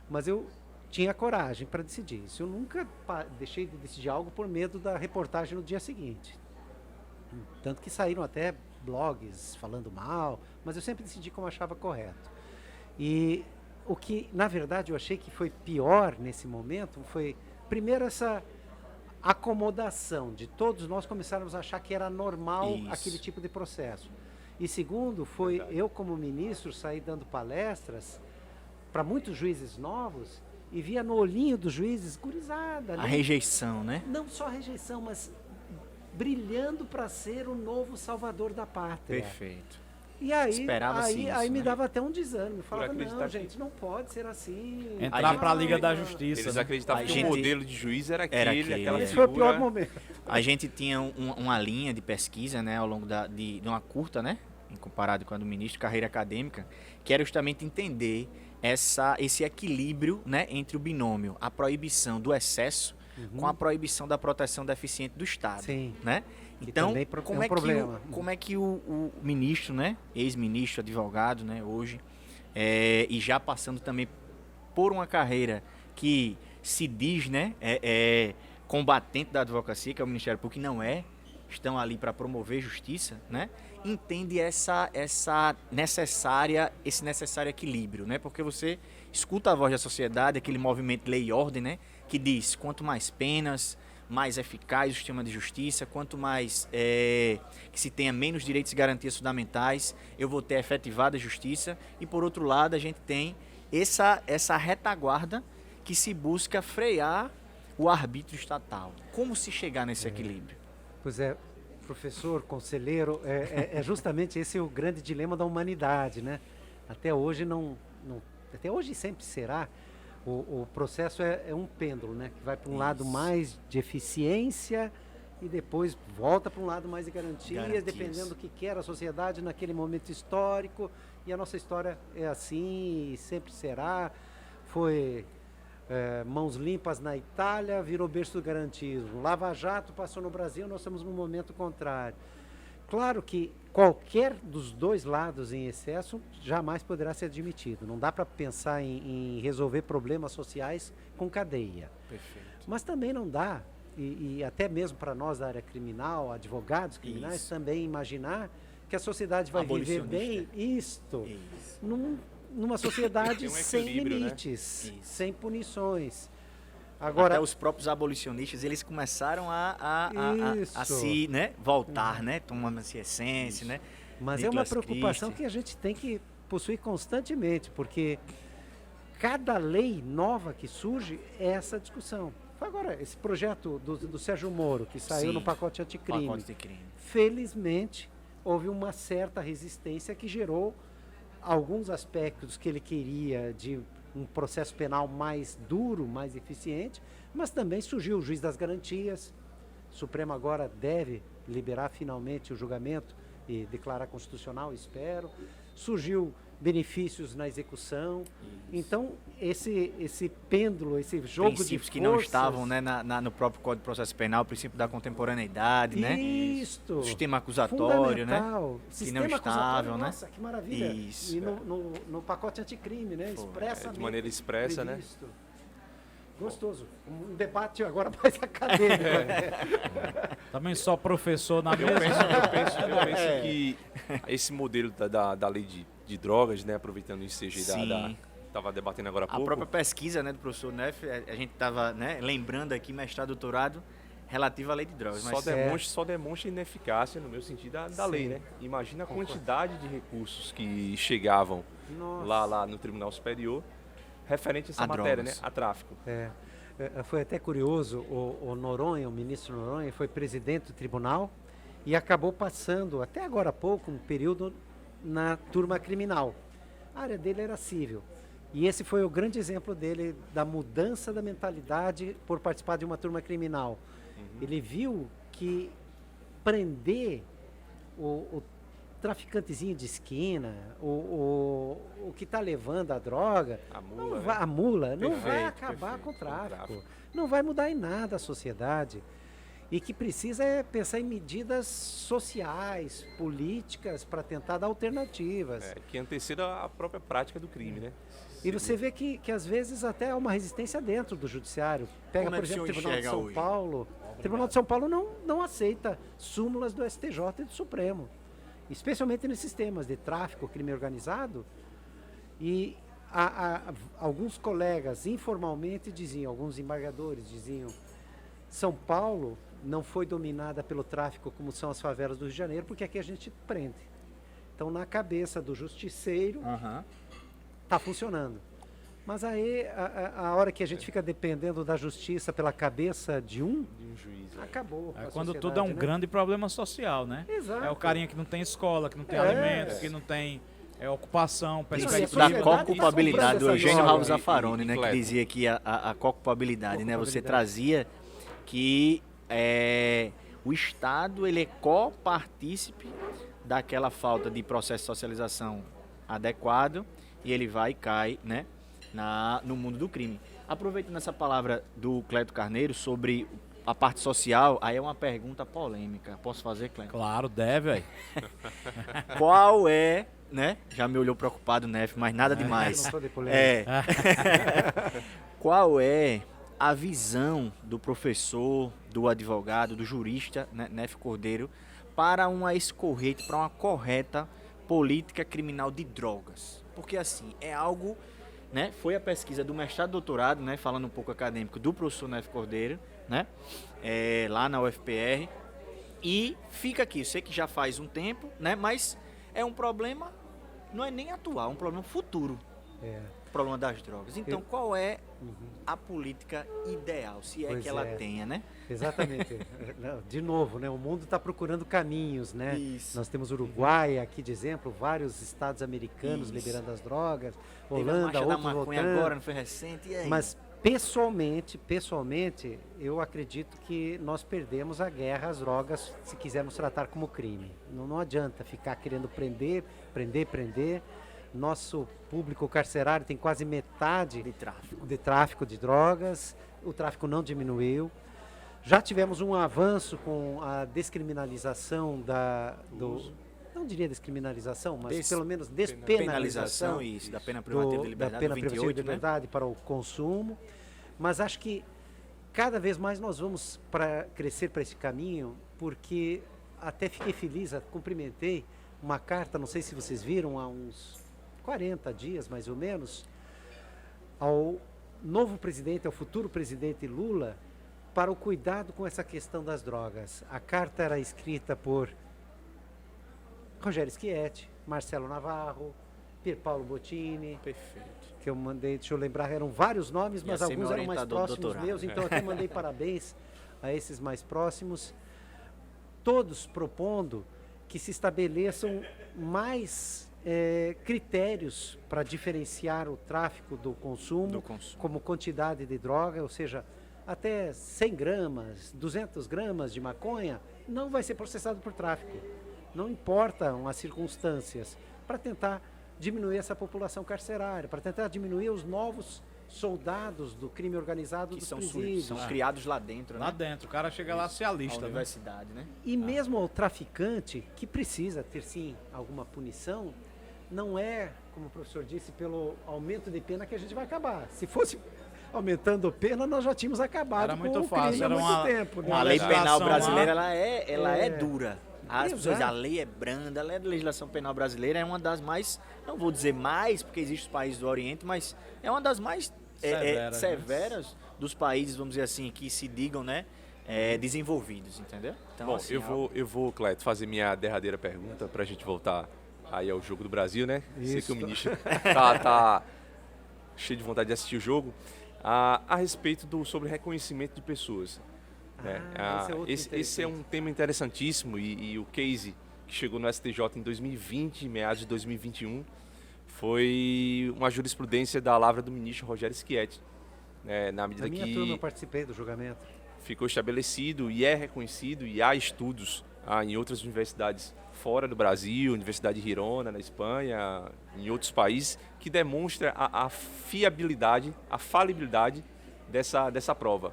Speaker 3: mas eu tinha coragem para decidir isso. Eu nunca deixei de decidir algo por medo da reportagem no dia seguinte. Tanto que saíram até blogs falando mal, mas eu sempre decidi como achava correto. E o que, na verdade, eu achei que foi pior nesse momento foi, primeiro, essa acomodação de todos nós começarmos a achar que era normal
Speaker 7: Isso.
Speaker 3: aquele tipo de processo. E segundo, foi eu como ministro sair dando palestras para muitos juízes novos e via no olhinho dos juízes gurizada,
Speaker 7: A
Speaker 3: né?
Speaker 7: rejeição, né?
Speaker 3: Não só a rejeição, mas brilhando para ser o novo salvador da pátria.
Speaker 7: Perfeito.
Speaker 3: E aí,
Speaker 7: Esperava-se
Speaker 3: aí,
Speaker 7: isso,
Speaker 3: aí me
Speaker 7: né?
Speaker 3: dava até um desânimo. Eu falava,
Speaker 6: acreditar
Speaker 3: não,
Speaker 6: que-
Speaker 3: gente, não pode ser assim.
Speaker 1: Entrar
Speaker 7: gente-
Speaker 1: pra Liga da
Speaker 3: Não,
Speaker 1: Justiça.
Speaker 6: Eles
Speaker 1: né?
Speaker 6: acreditavam
Speaker 7: A
Speaker 6: que
Speaker 7: gente-
Speaker 6: o modelo de juiz era
Speaker 7: Era
Speaker 6: aquele,
Speaker 7: aquele,
Speaker 6: aquela
Speaker 7: é.
Speaker 3: esse foi o
Speaker 6: figura.
Speaker 3: pior momento.
Speaker 7: A gente tinha uma linha de pesquisa, né, ao longo de uma curta, né, em comparado com a do ministro, carreira acadêmica, que era justamente entender esse equilíbrio, né, entre o binômio, a proibição do excesso com a proibição da proteção deficiente do Estado,
Speaker 3: Sim.
Speaker 7: né?
Speaker 3: Que
Speaker 7: Então,
Speaker 3: também é
Speaker 7: como
Speaker 3: um
Speaker 7: é que
Speaker 3: problema.
Speaker 7: como é que o ministro, né, ex-ministro, advogado, né, hoje, e já passando também por uma carreira que se diz, né, combatente da advocacia, que é o Ministério Público, que não é, estão ali para promover justiça, né, entende esse necessário equilíbrio, né, porque você escuta a voz da sociedade, aquele movimento Lei e Ordem, né, que diz quanto mais penas, mais eficaz o sistema de justiça, quanto mais que se tenha menos direitos e garantias fundamentais, eu vou ter efetivada justiça. E, por outro lado, a gente tem essa retaguarda que se busca frear o arbítrio estatal. Como se chegar nesse equilíbrio?
Speaker 3: Pois é, professor, conselheiro, é justamente esse o grande dilema da humanidade, né? Até hoje até hoje sempre será. O processo é um pêndulo, né? Que vai para um lado mais de eficiência e depois volta para um lado mais de garantias, dependendo do que quer a sociedade naquele momento histórico. E a nossa história é assim e sempre será. Foi mãos limpas na Itália, virou berço do garantismo. Lava Jato passou no Brasil, nós estamos num momento contrário. Claro que qualquer dos dois lados em excesso jamais poderá ser admitido. Não dá para pensar em resolver problemas sociais com cadeia.
Speaker 7: Perfeito.
Speaker 3: Mas também não dá, e até mesmo para nós da área criminal, advogados criminais, também imaginar que a sociedade vai viver bem numa sociedade sem limites, né? Sem punições. Agora,
Speaker 7: até os próprios abolicionistas, eles começaram a se, né, voltar, né, tomando essa essência, né?
Speaker 3: Mas é uma preocupação que a gente tem que possuir constantemente, porque cada lei nova que surge é essa discussão. Agora, esse projeto do Sérgio Moro, que saiu no pacote anticrime, felizmente houve uma certa resistência que gerou alguns aspectos que ele queria de um processo penal mais duro, mais eficiente, mas também surgiu o juiz das garantias. O Supremo agora deve liberar finalmente o julgamento e declarar constitucional, espero. Surgiu benefícios na execução. Então, esse pêndulo, esse jogo de forças...
Speaker 7: que não estavam, né, no próprio Código de Processo Penal, o princípio da contemporaneidade, né?
Speaker 3: Isso.
Speaker 7: O sistema acusatório, né?
Speaker 3: Que
Speaker 7: não estável, né?
Speaker 3: Nossa, que maravilha.
Speaker 7: Isso.
Speaker 3: E no pacote anticrime, né? Expressamente.
Speaker 8: De maneira expressa,
Speaker 3: previsto. Né? Gostoso. Um debate agora mais acadêmico.
Speaker 1: Também só professor na mesa.
Speaker 8: Eu penso que esse modelo da lei de drogas, né, aproveitando o ensejo estava debatendo agora há pouco.
Speaker 7: A própria pesquisa, né, do professor Neff, a gente estava, né, lembrando aqui, mestrado, doutorado, relativo à lei de drogas.
Speaker 8: Só demonstra ineficácia, no meu sentido, da lei, né? Imagina a quantidade de recursos que chegavam lá no Tribunal Superior referente a essa matéria, drogas, né? A tráfico.
Speaker 3: Foi até curioso, o Noronha, o ministro Noronha, foi presidente do tribunal e acabou passando, até agora há pouco, um período na turma criminal. A área dele era civil. E esse foi o grande exemplo dele, da mudança da mentalidade por participar de uma turma criminal. Ele viu que prender o traficantezinho de esquina, o que está levando a droga, a mula, não vai acabar com o tráfico. Não vai mudar em nada a sociedade. E que precisa pensar em medidas sociais, políticas, para tentar dar alternativas.
Speaker 8: Que anteceda a própria prática do crime, né?
Speaker 3: E você vê que às vezes até há uma resistência dentro do judiciário. Pega, por exemplo, o Tribunal de São Paulo. O Tribunal de São Paulo não aceita súmulas do STJ e do Supremo. Especialmente nesses temas de tráfico, crime organizado. E alguns colegas informalmente diziam, alguns embargadores diziam, São Paulo não foi dominada pelo tráfico como são as favelas do Rio de Janeiro, porque aqui a gente prende. Então, na cabeça do justiceiro, está funcionando. Mas aí, a hora que a gente fica dependendo da justiça pela cabeça de um juiz, acabou.
Speaker 1: Quando tudo é um grande problema social, né?
Speaker 3: Exato.
Speaker 1: É o carinha que não tem escola, que não tem alimento, que não tem ocupação,
Speaker 7: perspectiva. Da co-culpabilidade, do Eugênio Raul Zaffaroni, né, que dizia que a co-culpabilidade, né, você trazia que o Estado ele é copartícipe daquela falta de processo de socialização adequado e ele vai e cai, né, no mundo do crime. Aproveitando essa palavra do Cleto Carneiro sobre a parte social, aí é uma pergunta polêmica. Posso fazer, Cleto?
Speaker 1: Claro, deve, aí.
Speaker 7: Qual é, né? Já me olhou preocupado, Neff, mas nada demais.
Speaker 3: Não sou de polêmica.
Speaker 7: Qual é a visão do professor, do advogado, do jurista, né, Neff Cordeiro, para uma escorreta, para uma correta política criminal de drogas? Porque assim, é algo, né, foi a pesquisa do mestrado e doutorado, né, falando um pouco acadêmico, do professor Neff Cordeiro, né? Lá na UFPR. E fica aqui, eu sei que já faz um tempo, né? Mas é um problema, não é nem atual, é um problema futuro. O problema das drogas. Então, qual é a política ideal, se é
Speaker 3: Pois
Speaker 7: que ela
Speaker 3: é.
Speaker 7: tenha, né?
Speaker 3: Exatamente. De novo, né? O mundo está procurando caminhos, né?
Speaker 7: Isso.
Speaker 3: Nós temos Uruguai aqui de exemplo, vários estados americanos
Speaker 7: Isso.
Speaker 3: liberando as drogas,
Speaker 7: Teve a
Speaker 3: Holanda,
Speaker 7: marcha da
Speaker 3: outros
Speaker 7: maconha
Speaker 3: voltando.
Speaker 7: agora, não foi recente? E aí?
Speaker 3: Mas pessoalmente, eu acredito que nós perdemos a guerra às drogas se quisermos tratar como crime. Não adianta ficar querendo prender. Nosso público carcerário tem quase metade de tráfico de drogas. O tráfico não diminuiu. Já tivemos um avanço com a descriminalização não diria descriminalização, mas pelo menos despenalização
Speaker 7: isso, da pena privativa de liberdade,
Speaker 3: da pena
Speaker 7: do
Speaker 3: privativa
Speaker 7: 28,
Speaker 3: de liberdade para o consumo. Mas acho que cada vez mais nós vamos crescer para esse caminho, porque até fiquei feliz, cumprimentei uma carta, não sei se vocês viram, há uns 40 dias mais ou menos, ao novo presidente, ao futuro presidente Lula, para o cuidado com essa questão das drogas. A carta era escrita por Rogério Schietti, Marcelo Navarro, Pierpaolo Bottini.
Speaker 7: Perfeito.
Speaker 3: Que eu mandei, deixa eu lembrar, eram vários nomes, mas
Speaker 7: Ia ser
Speaker 3: alguns
Speaker 7: meu
Speaker 3: eram mais
Speaker 7: orientador do
Speaker 3: próximos
Speaker 7: doutorado.
Speaker 3: meus, então eu até mandei parabéns a esses mais próximos, todos propondo que se estabeleçam mais critérios para diferenciar o tráfico do consumo, como quantidade de droga, ou seja, até 100 gramas, 200 gramas de maconha não vai ser processado por tráfico. Não importam as circunstâncias, para tentar diminuir essa população carcerária, para tentar diminuir os novos soldados do crime organizado
Speaker 7: Que
Speaker 3: dos
Speaker 7: são
Speaker 3: presídios.
Speaker 7: criados lá dentro,
Speaker 1: Lá
Speaker 7: né?
Speaker 1: dentro, o cara chega lá se alista,
Speaker 7: A
Speaker 1: né?
Speaker 7: universidade, né?
Speaker 3: E mesmo ao traficante, que precisa ter sim alguma punição, não é, como o professor disse, pelo aumento de pena que a gente vai acabar. Se fosse aumentando pena, nós já tínhamos acabado
Speaker 1: Era
Speaker 3: com
Speaker 1: muito
Speaker 3: o
Speaker 1: fácil,
Speaker 3: crime há
Speaker 1: era
Speaker 3: muito
Speaker 1: uma-
Speaker 3: tempo. né?
Speaker 7: A lei penal
Speaker 1: legislação
Speaker 7: brasileira,
Speaker 1: lá.
Speaker 7: ela é dura. As pessoas,
Speaker 3: Exato.
Speaker 7: a lei é branda, a legislação penal brasileira é uma das mais, não vou dizer mais, porque existem os países do Oriente, mas é uma das mais
Speaker 1: Severas, né?
Speaker 7: severas dos países, vamos dizer assim, que se digam, né, desenvolvidos, entendeu? Então,
Speaker 8: Bom,
Speaker 7: assim,
Speaker 8: eu vou, Cleto, fazer minha derradeira pergunta para a gente voltar aí ao jogo do Brasil, né? Sei que o ministro tá cheio de vontade de assistir o jogo. A respeito sobre reconhecimento de pessoas. Né?
Speaker 3: Esse é outro
Speaker 8: Esse é um tema interessantíssimo e o case que chegou no STJ em 2020, meados de 2021, foi uma jurisprudência da lavra do ministro Rogério Schietti. Né? Na medida
Speaker 3: Na minha turma eu
Speaker 8: que
Speaker 3: participei do julgamento.
Speaker 8: ficou estabelecido e é reconhecido, e há estudos em outras universidades fora do Brasil, Universidade de Girona, na Espanha, em outros países, que demonstra a fiabilidade, a falibilidade dessa prova.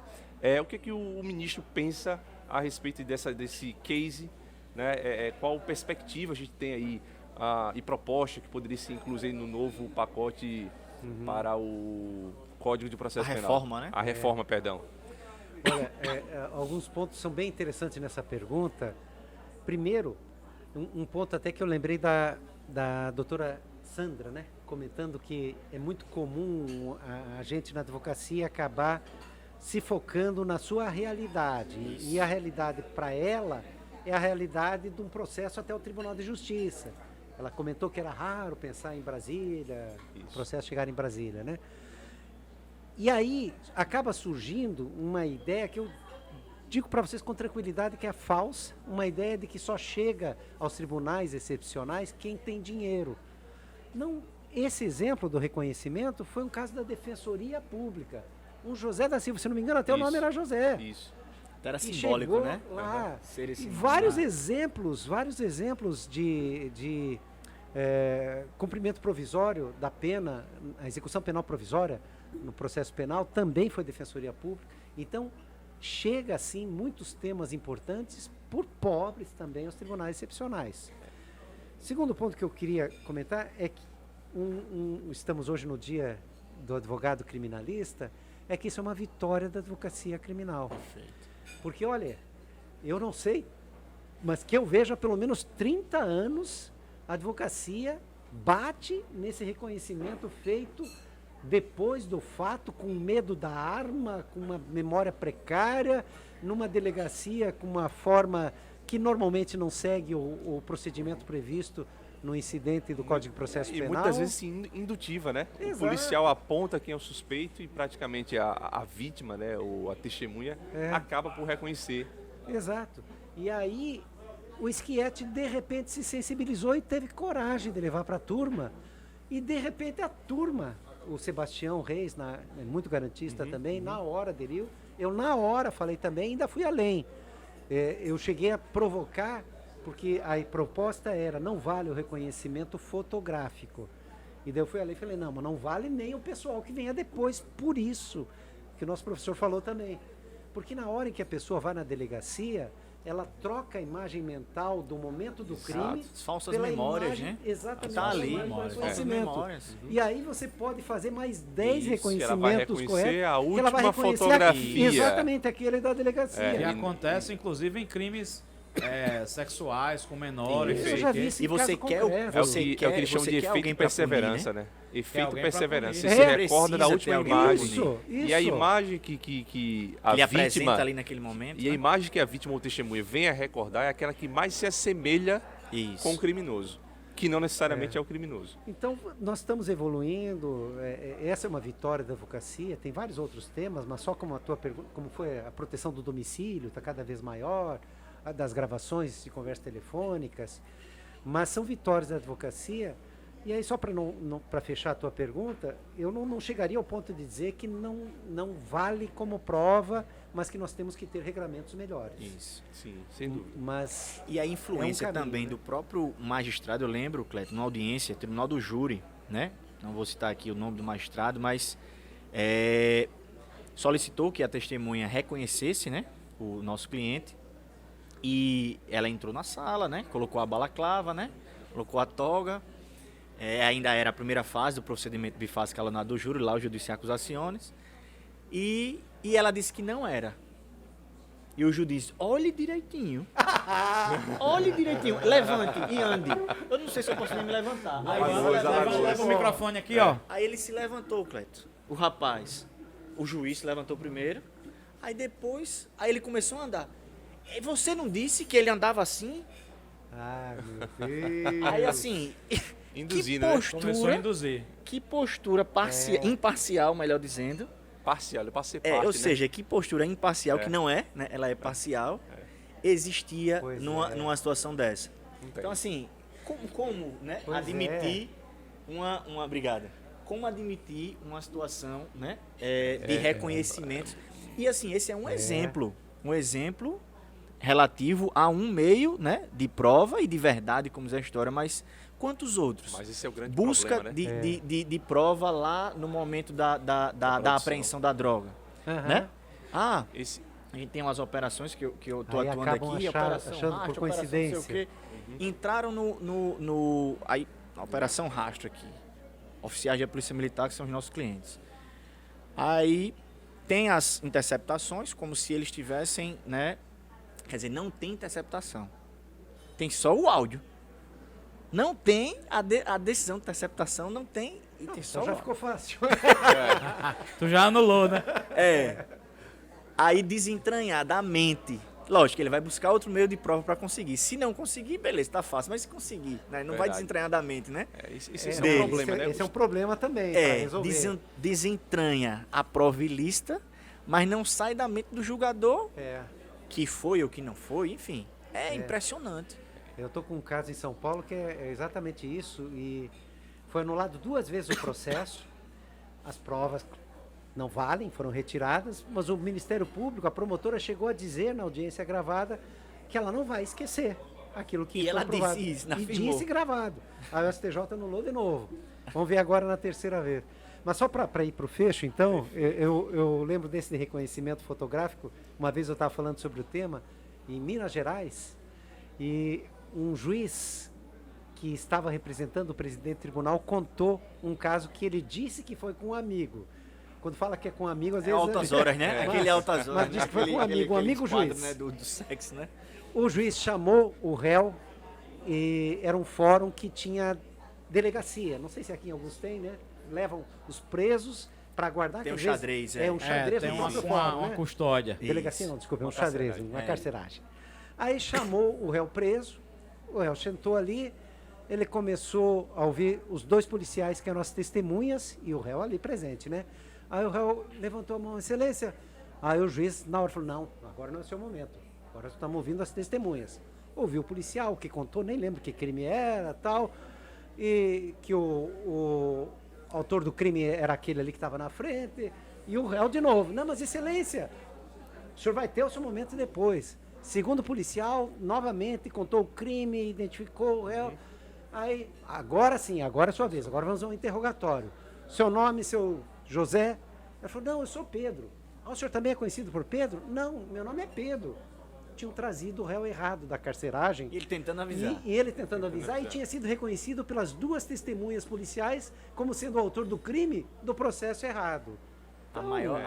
Speaker 8: O que o ministro pensa a respeito desse case, né? Qual perspectiva a gente tem aí e proposta que poderia ser incluída no novo pacote para o Código de Processo Penal?
Speaker 7: reforma, né?
Speaker 8: A reforma, perdão.
Speaker 3: Olha, alguns pontos são bem interessantes nessa pergunta. Primeiro, um ponto até que eu lembrei da doutora Sandra, né? Comentando que é muito comum a gente na advocacia acabar se focando na sua realidade. E a realidade para ela é a realidade de um processo até o Tribunal de Justiça. Ela comentou que era raro pensar em Brasília, o processo chegar em Brasília, né? E aí acaba surgindo uma ideia que eu digo para vocês com tranquilidade que é falsa, uma ideia de que só chega aos tribunais excepcionais quem tem dinheiro. Não, esse exemplo do reconhecimento foi um caso da Defensoria Pública. O José da Silva, se não me engano, até o nome era José.
Speaker 8: Isso.
Speaker 7: Então era
Speaker 3: que
Speaker 7: simbólico,
Speaker 3: chegou
Speaker 7: né?
Speaker 3: lá.
Speaker 7: Ser esse
Speaker 3: E vários
Speaker 7: nome.
Speaker 3: exemplos de cumprimento provisório da pena, a execução penal provisória no processo penal também foi Defensoria Pública. Então, chega assim muitos temas importantes por pobres também aos tribunais excepcionais. Segundo ponto que eu queria comentar é que estamos hoje no dia do advogado criminalista, é que isso é uma vitória da advocacia criminal.
Speaker 7: Perfeito.
Speaker 3: Porque, olha, eu não sei, mas que eu vejo há pelo menos 30 anos a advocacia bate nesse reconhecimento feito depois do fato, com medo da arma, com uma memória precária, numa delegacia com uma forma que normalmente não segue o procedimento previsto no incidente do Código de Processo
Speaker 8: E
Speaker 3: Penal.
Speaker 8: muitas vezes indutiva, né? O
Speaker 3: Exato.
Speaker 8: policial aponta quem é o suspeito e praticamente a vítima, né, ou a testemunha, acaba por reconhecer.
Speaker 3: Exato. E aí o Schietti de repente se sensibilizou e teve coragem de levar para a turma. E de repente a turma, o Sebastião Reis, muito garantista também, na hora aderiu. Eu na hora falei também, ainda fui além. Eu cheguei a provocar, porque a proposta era, não vale o reconhecimento fotográfico. E daí eu fui ali e falei, não, mas não vale nem o pessoal que venha depois, por isso que o nosso professor falou também. Porque na hora em que a pessoa vai na delegacia, ela troca a imagem mental do momento do crime.
Speaker 7: As falsas
Speaker 3: pela
Speaker 7: memórias,
Speaker 3: imagem,
Speaker 7: né?
Speaker 3: Exatamente.
Speaker 7: Tá ali,
Speaker 3: pela imagem do
Speaker 7: memórias,
Speaker 3: conhecimento.
Speaker 7: memórias.
Speaker 3: E aí você pode fazer mais 10
Speaker 8: Isso,
Speaker 3: reconhecimentos
Speaker 8: ela vai reconhecer
Speaker 3: corretos.
Speaker 8: a
Speaker 3: que ela vai
Speaker 8: última
Speaker 3: reconhecer
Speaker 8: fotografia.
Speaker 3: Exatamente, aquele da delegacia.
Speaker 1: E acontece, inclusive, em crimes sexuais com menores.
Speaker 3: Eu já vi isso
Speaker 7: E
Speaker 3: em
Speaker 7: você
Speaker 3: caso
Speaker 7: quer
Speaker 3: concreto.
Speaker 8: É o que eles chamam
Speaker 7: você
Speaker 8: de
Speaker 7: quer
Speaker 8: efeito
Speaker 7: alguém pra
Speaker 8: perseverança,
Speaker 7: punir,
Speaker 8: né? Efeito
Speaker 1: alguém pra
Speaker 8: perseverança.
Speaker 1: punir.
Speaker 8: Você se
Speaker 3: É.
Speaker 8: recorda da
Speaker 7: Precisa
Speaker 8: última
Speaker 7: ter alguém pra
Speaker 8: imagem.
Speaker 3: punir.
Speaker 8: E a
Speaker 3: Isso.
Speaker 8: imagem que a
Speaker 7: Ele apresenta
Speaker 8: vítima...
Speaker 7: ali naquele momento.
Speaker 8: E a
Speaker 7: né?
Speaker 8: imagem que a vítima ou testemunha vem a recordar é aquela que mais se assemelha
Speaker 7: Isso.
Speaker 8: com o criminoso, que não necessariamente é o criminoso.
Speaker 3: Então, nós estamos evoluindo, essa é uma vitória da advocacia, tem vários outros temas, mas só como a tua pergunta, como foi a proteção do domicílio, está cada vez maior, a das gravações de conversas telefônicas, mas são vitórias da advocacia. E aí, só para fechar a tua pergunta, eu não chegaria ao ponto de dizer que não vale como prova, mas que nós temos que ter regramentos melhores.
Speaker 7: Isso.
Speaker 8: Sim, sem dúvida.
Speaker 3: Mas
Speaker 7: E a influência
Speaker 3: caminho,
Speaker 7: também
Speaker 3: né?
Speaker 7: do próprio magistrado, eu lembro, Cleto, numa audiência, tribunal do júri, né? Não vou citar aqui o nome do magistrado, mas solicitou que a testemunha reconhecesse, né, o nosso cliente, e ela entrou na sala, né? Colocou a balaclava, né? Colocou a toga. Ainda era a primeira fase do procedimento bifásico escalonado do júri, lá o judici accusationes. E ela disse que não era. E o juiz disse, olhe direitinho. Olhe direitinho. Levante e ande. Eu não sei se eu posso nem me levantar. Aí,
Speaker 1: Leva o microfone aqui, ó.
Speaker 7: aí ele se levantou, Cleto. O rapaz. O juiz se levantou primeiro. Aí depois, ele começou a andar. E você não disse que ele andava assim?
Speaker 3: meu Deus.
Speaker 7: Aí assim,
Speaker 8: Induzindo,
Speaker 7: que
Speaker 8: né?
Speaker 1: Começou a
Speaker 7: postura,
Speaker 1: induzir.
Speaker 7: que postura imparcial, melhor dizendo.
Speaker 8: Parcial, eu passei parte,
Speaker 7: Ou
Speaker 8: né?
Speaker 7: seja, que postura imparcial, que não é, né? Ela é parcial, existia
Speaker 3: Pois
Speaker 7: numa situação dessa.
Speaker 8: Não tem.
Speaker 7: Então assim, como né,
Speaker 3: Pois
Speaker 7: admitir uma brigada? Como admitir uma situação, né, de reconhecimento? E assim, esse é um exemplo relativo a um meio, né, de prova e de verdade, como diz a história, mas quantos outros?
Speaker 8: Mas esse é o grande
Speaker 7: Busca
Speaker 8: problema, né?
Speaker 7: de prova lá no momento da
Speaker 8: produção.
Speaker 7: apreensão da droga, né?
Speaker 8: Esse,
Speaker 7: A gente tem umas operações que eu tô
Speaker 3: Aí
Speaker 7: atuando
Speaker 3: acabam
Speaker 7: aqui, operação
Speaker 3: achando por
Speaker 7: rastro, operação não sei o
Speaker 3: coincidência.
Speaker 7: quê. Entraram aí, na operação rastro aqui. Oficiais da Polícia Militar, que são os nossos clientes. Aí tem as interceptações, como se eles tivessem, né? Quer dizer, não tem interceptação. Tem só o áudio. Não tem a decisão de interceptação, não tem. E tem só
Speaker 3: Então
Speaker 7: o
Speaker 3: já
Speaker 7: áudio.
Speaker 3: ficou fácil.
Speaker 1: Tu já anulou, né?
Speaker 7: Aí desentranhadamente. Lógico, ele vai buscar outro meio de prova para conseguir. Se não conseguir, beleza, tá fácil. Mas se conseguir, né? Não vai
Speaker 8: Verdade.
Speaker 7: desentranhadamente, né?
Speaker 8: esse é
Speaker 7: Deles.
Speaker 8: um problema, né?
Speaker 3: Esse é um problema também, para resolver.
Speaker 7: Desentranha a prova ilícita, mas não sai da mente do julgador que foi ou que não foi, enfim. É impressionante.
Speaker 3: Eu estou com um caso em São Paulo que é exatamente isso, e foi anulado 2 vezes o processo, as provas não valem, foram retiradas, mas o Ministério Público, a promotora chegou a dizer na audiência gravada que ela não vai esquecer aquilo que
Speaker 7: E
Speaker 3: foi
Speaker 7: ela
Speaker 3: aprovado.
Speaker 7: disse isso,
Speaker 3: E
Speaker 7: afirmou.
Speaker 3: disse gravado. Aí o STJ anulou de novo. Vamos ver agora na terceira vez. Mas só para ir para o fecho, então, eu lembro desse de reconhecimento fotográfico. Uma vez eu estava falando sobre o tema em Minas Gerais, e um juiz que estava representando o presidente do tribunal contou um caso que ele disse que foi com um amigo. Quando fala que é com um amigo, às vezes...
Speaker 7: Altas horas, né? Aquele altas horas.
Speaker 3: Mas diz que foi com um amigo, um amigo
Speaker 7: quadro,
Speaker 3: juiz.
Speaker 7: né, do sexo, né?
Speaker 3: O juiz chamou o réu, e era um fórum que tinha delegacia. Não sei se aqui em alguns tem, né? levam os presos para guardar.
Speaker 7: Tem
Speaker 3: que
Speaker 7: um
Speaker 3: às vezes
Speaker 7: xadrez,
Speaker 3: é um xadrez
Speaker 1: tem
Speaker 3: no
Speaker 1: uma,
Speaker 3: próprio
Speaker 1: uma,
Speaker 3: fórum,
Speaker 1: uma
Speaker 3: né?
Speaker 1: custódia.
Speaker 3: Delegacia
Speaker 7: Isso.
Speaker 3: não, desculpa, um
Speaker 7: Uma
Speaker 3: xadrez,
Speaker 7: carceragem.
Speaker 3: uma
Speaker 7: É.
Speaker 3: carceragem. Aí chamou o réu preso, o réu sentou ali, ele começou a ouvir os 2 policiais que eram as testemunhas e o réu ali presente, né? Aí o réu levantou a mão, excelência. Aí o juiz na hora falou, não, agora não é o seu momento, agora estamos ouvindo as testemunhas. Ouviu o policial, o que contou, nem lembro que crime era, tal, e que o autor do crime era aquele ali que estava na frente, e o réu de novo, não, mas excelência, o senhor vai ter o seu momento depois. Segundo o policial, novamente contou o crime, identificou o réu. Aí, agora sim, agora é a sua vez, agora vamos ao interrogatório. Seu nome, seu José? Ele falou, não, eu sou Pedro. Ah, o senhor também é conhecido por Pedro? Não, meu nome é Pedro. Tinham trazido o réu errado da carceragem.
Speaker 7: E ele tentando avisar.
Speaker 3: E ele tentando avisar, e tinha sido reconhecido pelas 2 testemunhas policiais como sendo o autor do crime do processo errado.
Speaker 7: A maior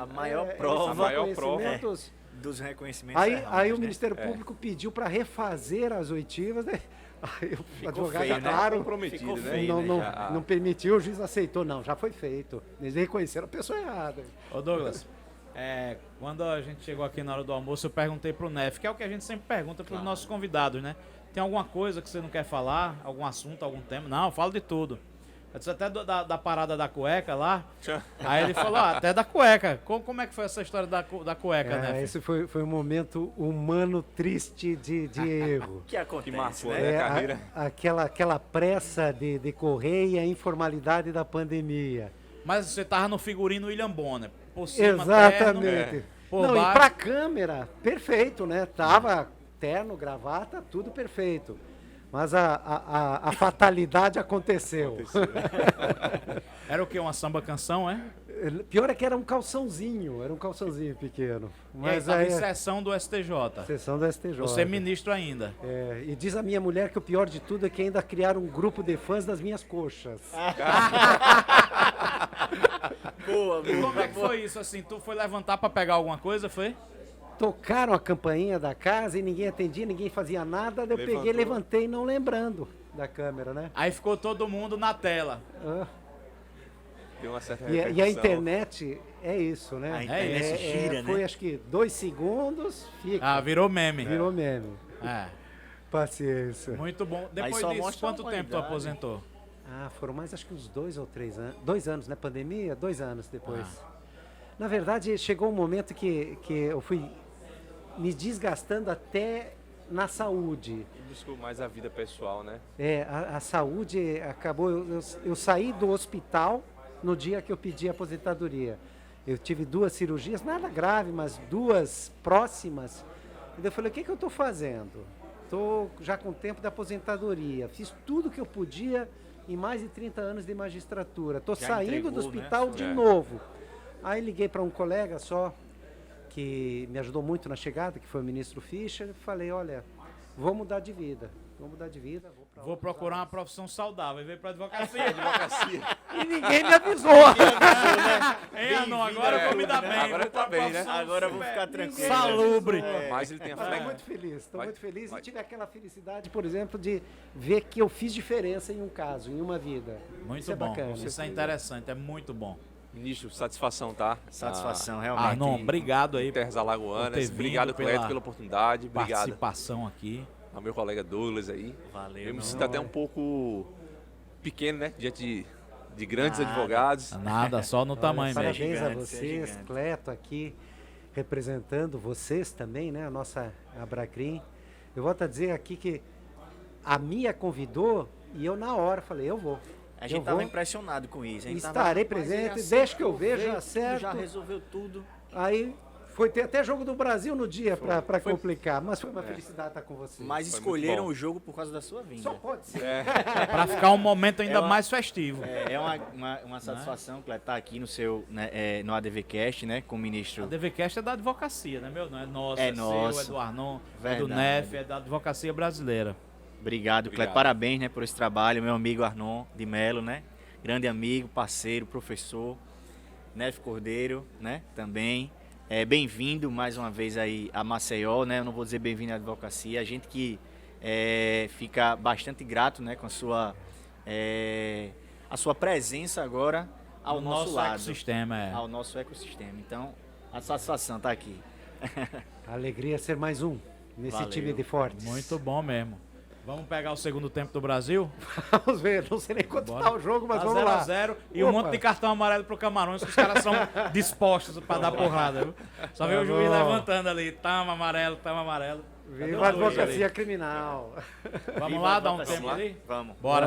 Speaker 3: esses
Speaker 7: prova
Speaker 8: A maior prova.
Speaker 3: reconhecimentos.
Speaker 7: dos reconhecimentos.
Speaker 3: Aí
Speaker 7: errados,
Speaker 3: o
Speaker 7: né?
Speaker 3: Ministério Público pediu para refazer as oitivas, né? Aí o advogado,
Speaker 7: feio, né?
Speaker 3: claro,
Speaker 8: Comprometido,
Speaker 7: Ficou
Speaker 8: né?
Speaker 7: feio,
Speaker 3: não,
Speaker 7: né?
Speaker 3: não permitiu, o juiz aceitou, não, já foi feito. Eles reconheceram a pessoa errada.
Speaker 1: Ô Douglas, quando a gente chegou aqui na hora do almoço, eu perguntei pro Nef, que é o que a gente sempre pergunta pros nossos convidados, né? Tem alguma coisa que você não quer falar? Algum assunto, algum tema? Não, eu falo de tudo. Eu disse até da parada da cueca lá. Aí ele falou, até da cueca. Como é que foi essa história da cueca, Nef?
Speaker 3: Esse foi um momento humano triste de erro.
Speaker 7: Que acontece,
Speaker 8: Que marcou,
Speaker 7: né?
Speaker 8: né? a carreira.
Speaker 3: Aquela pressa de correr e a informalidade da pandemia.
Speaker 1: Mas você tava no figurino William Bonner. Por cima,
Speaker 3: Exatamente.
Speaker 1: terno, por
Speaker 3: Não, e
Speaker 1: baixo.
Speaker 3: pra câmera, perfeito, né? Tava terno, gravata, tudo perfeito. Mas a fatalidade aconteceu.
Speaker 1: Era o quê? Uma samba canção, é?
Speaker 3: Pior é que era um calçãozinho pequeno.
Speaker 1: Mas
Speaker 3: Mas
Speaker 1: aí, tava
Speaker 3: aí,
Speaker 1: em sessão do STJ.
Speaker 3: sessão do STJ.
Speaker 1: Você é ministro ainda.
Speaker 3: E diz a minha mulher que o pior de tudo é que ainda criaram um grupo de fãs das minhas coxas.
Speaker 7: Boa,
Speaker 1: E como é que foi isso, assim? Tu foi levantar pra pegar alguma coisa, foi?
Speaker 3: Tocaram a campainha da casa e ninguém atendia, ninguém fazia nada. Daí eu peguei, levantei não lembrando da câmera, né?
Speaker 1: Aí ficou todo mundo na tela.
Speaker 3: Ah,
Speaker 8: Deu uma certa
Speaker 3: E a
Speaker 8: repercussão.
Speaker 3: internet é isso, né?
Speaker 7: A internet gira,
Speaker 3: Foi
Speaker 7: né?
Speaker 3: acho que 2 segundos, fica.
Speaker 1: Virou meme.
Speaker 3: Virou meme.
Speaker 1: É,
Speaker 3: Paciência.
Speaker 1: muito bom. Depois
Speaker 7: só
Speaker 1: disso,
Speaker 7: mostra a
Speaker 1: quanto tempo tu
Speaker 7: humanidade.
Speaker 1: aposentou?
Speaker 3: Foram mais acho que uns 2 ou 3 anos. 2 anos, né? Pandemia, 2 anos depois. Na verdade, chegou um momento que eu fui me desgastando até na saúde.
Speaker 8: E buscou mais a vida pessoal, né?
Speaker 3: A saúde acabou. Eu saí do hospital no dia que eu pedi a aposentadoria. Eu tive 2 cirurgias, nada grave, mas 2 próximas. E daí eu falei, o que eu estou fazendo? Estou já com tempo da aposentadoria. Fiz tudo que eu podia em mais de 30 anos de magistratura. Estou
Speaker 7: Já
Speaker 3: saindo do
Speaker 7: entregou, né?
Speaker 3: hospital de novo. Aí liguei para um colega só, que me ajudou muito na chegada, que foi o ministro Fischer. Falei, olha, vou mudar de vida.
Speaker 1: Vou procurar uma profissão saudável e veio pra advocacia.
Speaker 3: E ninguém me avisou.
Speaker 1: Hein, Arnon? Agora eu vou me dar bem.
Speaker 8: Agora
Speaker 1: vou
Speaker 8: tá
Speaker 1: pra
Speaker 8: bem, né?
Speaker 1: profissão
Speaker 7: Agora eu vou
Speaker 1: super
Speaker 7: ficar tranquilo.
Speaker 1: Salubre.
Speaker 8: Mas ele tem a
Speaker 3: Estou
Speaker 8: flex.
Speaker 3: muito feliz, estou
Speaker 8: Vai-
Speaker 3: muito feliz
Speaker 8: vai-
Speaker 3: e tive aquela felicidade, por exemplo, de ver que eu fiz diferença em um caso, em uma vida.
Speaker 1: Muito
Speaker 3: Isso é
Speaker 1: bom.
Speaker 3: bacana.
Speaker 1: Isso é interessante, é muito bom.
Speaker 8: Ministro, satisfação, tá?
Speaker 7: Satisfação, realmente.
Speaker 1: Arnon, obrigado aí
Speaker 8: Terras
Speaker 1: por ter
Speaker 8: Alagoanas.
Speaker 1: vindo,
Speaker 8: Obrigado,
Speaker 1: pela
Speaker 8: Cleto, pela oportunidade. Obrigado
Speaker 1: participação aqui.
Speaker 8: ao meu colega Douglas aí.
Speaker 7: Valeu,
Speaker 8: Eu me
Speaker 7: meu
Speaker 8: sinto até um pouco pequeno, né? Diante de grandes advogados.
Speaker 1: Nada, só no tamanho mesmo.
Speaker 3: Parabéns a
Speaker 7: gigante, você é
Speaker 3: vocês,
Speaker 7: gigante.
Speaker 3: Cleto aqui, representando vocês também, né? A nossa Abracrim. Eu volto a dizer aqui que a Mia convidou e eu na hora falei, eu vou.
Speaker 7: A gente estava impressionado com isso. A gente
Speaker 3: Estarei
Speaker 7: tava, mas
Speaker 3: presente,
Speaker 7: assim
Speaker 3: deixa que eu veja,
Speaker 7: vejo,
Speaker 3: acerto.
Speaker 7: Já resolveu tudo.
Speaker 3: Aí foi ter até jogo do Brasil no dia para complicar, mas foi uma felicidade estar com vocês.
Speaker 7: Mas
Speaker 8: Foi
Speaker 7: escolheram
Speaker 8: muito bom.
Speaker 7: o jogo por causa da sua vinda.
Speaker 3: Só pode ser.
Speaker 1: Pra ficar um momento ainda
Speaker 7: É uma-
Speaker 1: mais festivo.
Speaker 7: É uma satisfação, Cleto, estar aqui no seu, né, no ADVcast, né, com o
Speaker 1: A
Speaker 7: ministro.
Speaker 1: DVCast é da advocacia, né, meu? Não é nosso,
Speaker 7: É
Speaker 1: seu,
Speaker 7: nosso.
Speaker 1: é do Arnon, é do
Speaker 7: Verdade.
Speaker 1: NEF, é da advocacia brasileira.
Speaker 7: Obrigado, Cleto.
Speaker 8: Obrigado.
Speaker 7: Parabéns, né, por esse trabalho, meu amigo Arnon de Melo, né? Grande amigo, parceiro, professor. Nef Cordeiro, né? Também. Bem-vindo mais uma vez aí a Maceió, né? Eu não vou dizer bem-vindo à advocacia. A gente que fica bastante grato, né, com a sua presença agora ao
Speaker 1: No
Speaker 7: nosso lado,
Speaker 1: ecossistema, é.
Speaker 7: ao nosso ecossistema. Então, a satisfação está aqui.
Speaker 3: A alegria é ser mais um nesse
Speaker 7: Valeu.
Speaker 3: time de fortes.
Speaker 1: Muito bom mesmo. Vamos pegar o segundo tempo do Brasil?
Speaker 3: Vamos ver, não sei nem quanto
Speaker 1: Bora.
Speaker 3: tá o jogo, mas
Speaker 1: Tá
Speaker 3: vamos lá.
Speaker 1: 0-0 e um
Speaker 3: Opa.
Speaker 1: monte de cartão amarelo pro Camarões, que os caras são dispostos para dar porrada, viu? Só vê o juiz
Speaker 3: bom.
Speaker 1: levantando ali, tama amarelo, tama amarelo. Cadê
Speaker 3: Viva
Speaker 1: o
Speaker 3: a
Speaker 1: juiz
Speaker 3: advocacia
Speaker 1: ali?
Speaker 3: criminal.
Speaker 1: Vamos
Speaker 7: Viva
Speaker 1: lá,
Speaker 7: a
Speaker 1: dar um
Speaker 7: advocacia.
Speaker 1: tempo ali?
Speaker 7: Vamos.
Speaker 1: Bora.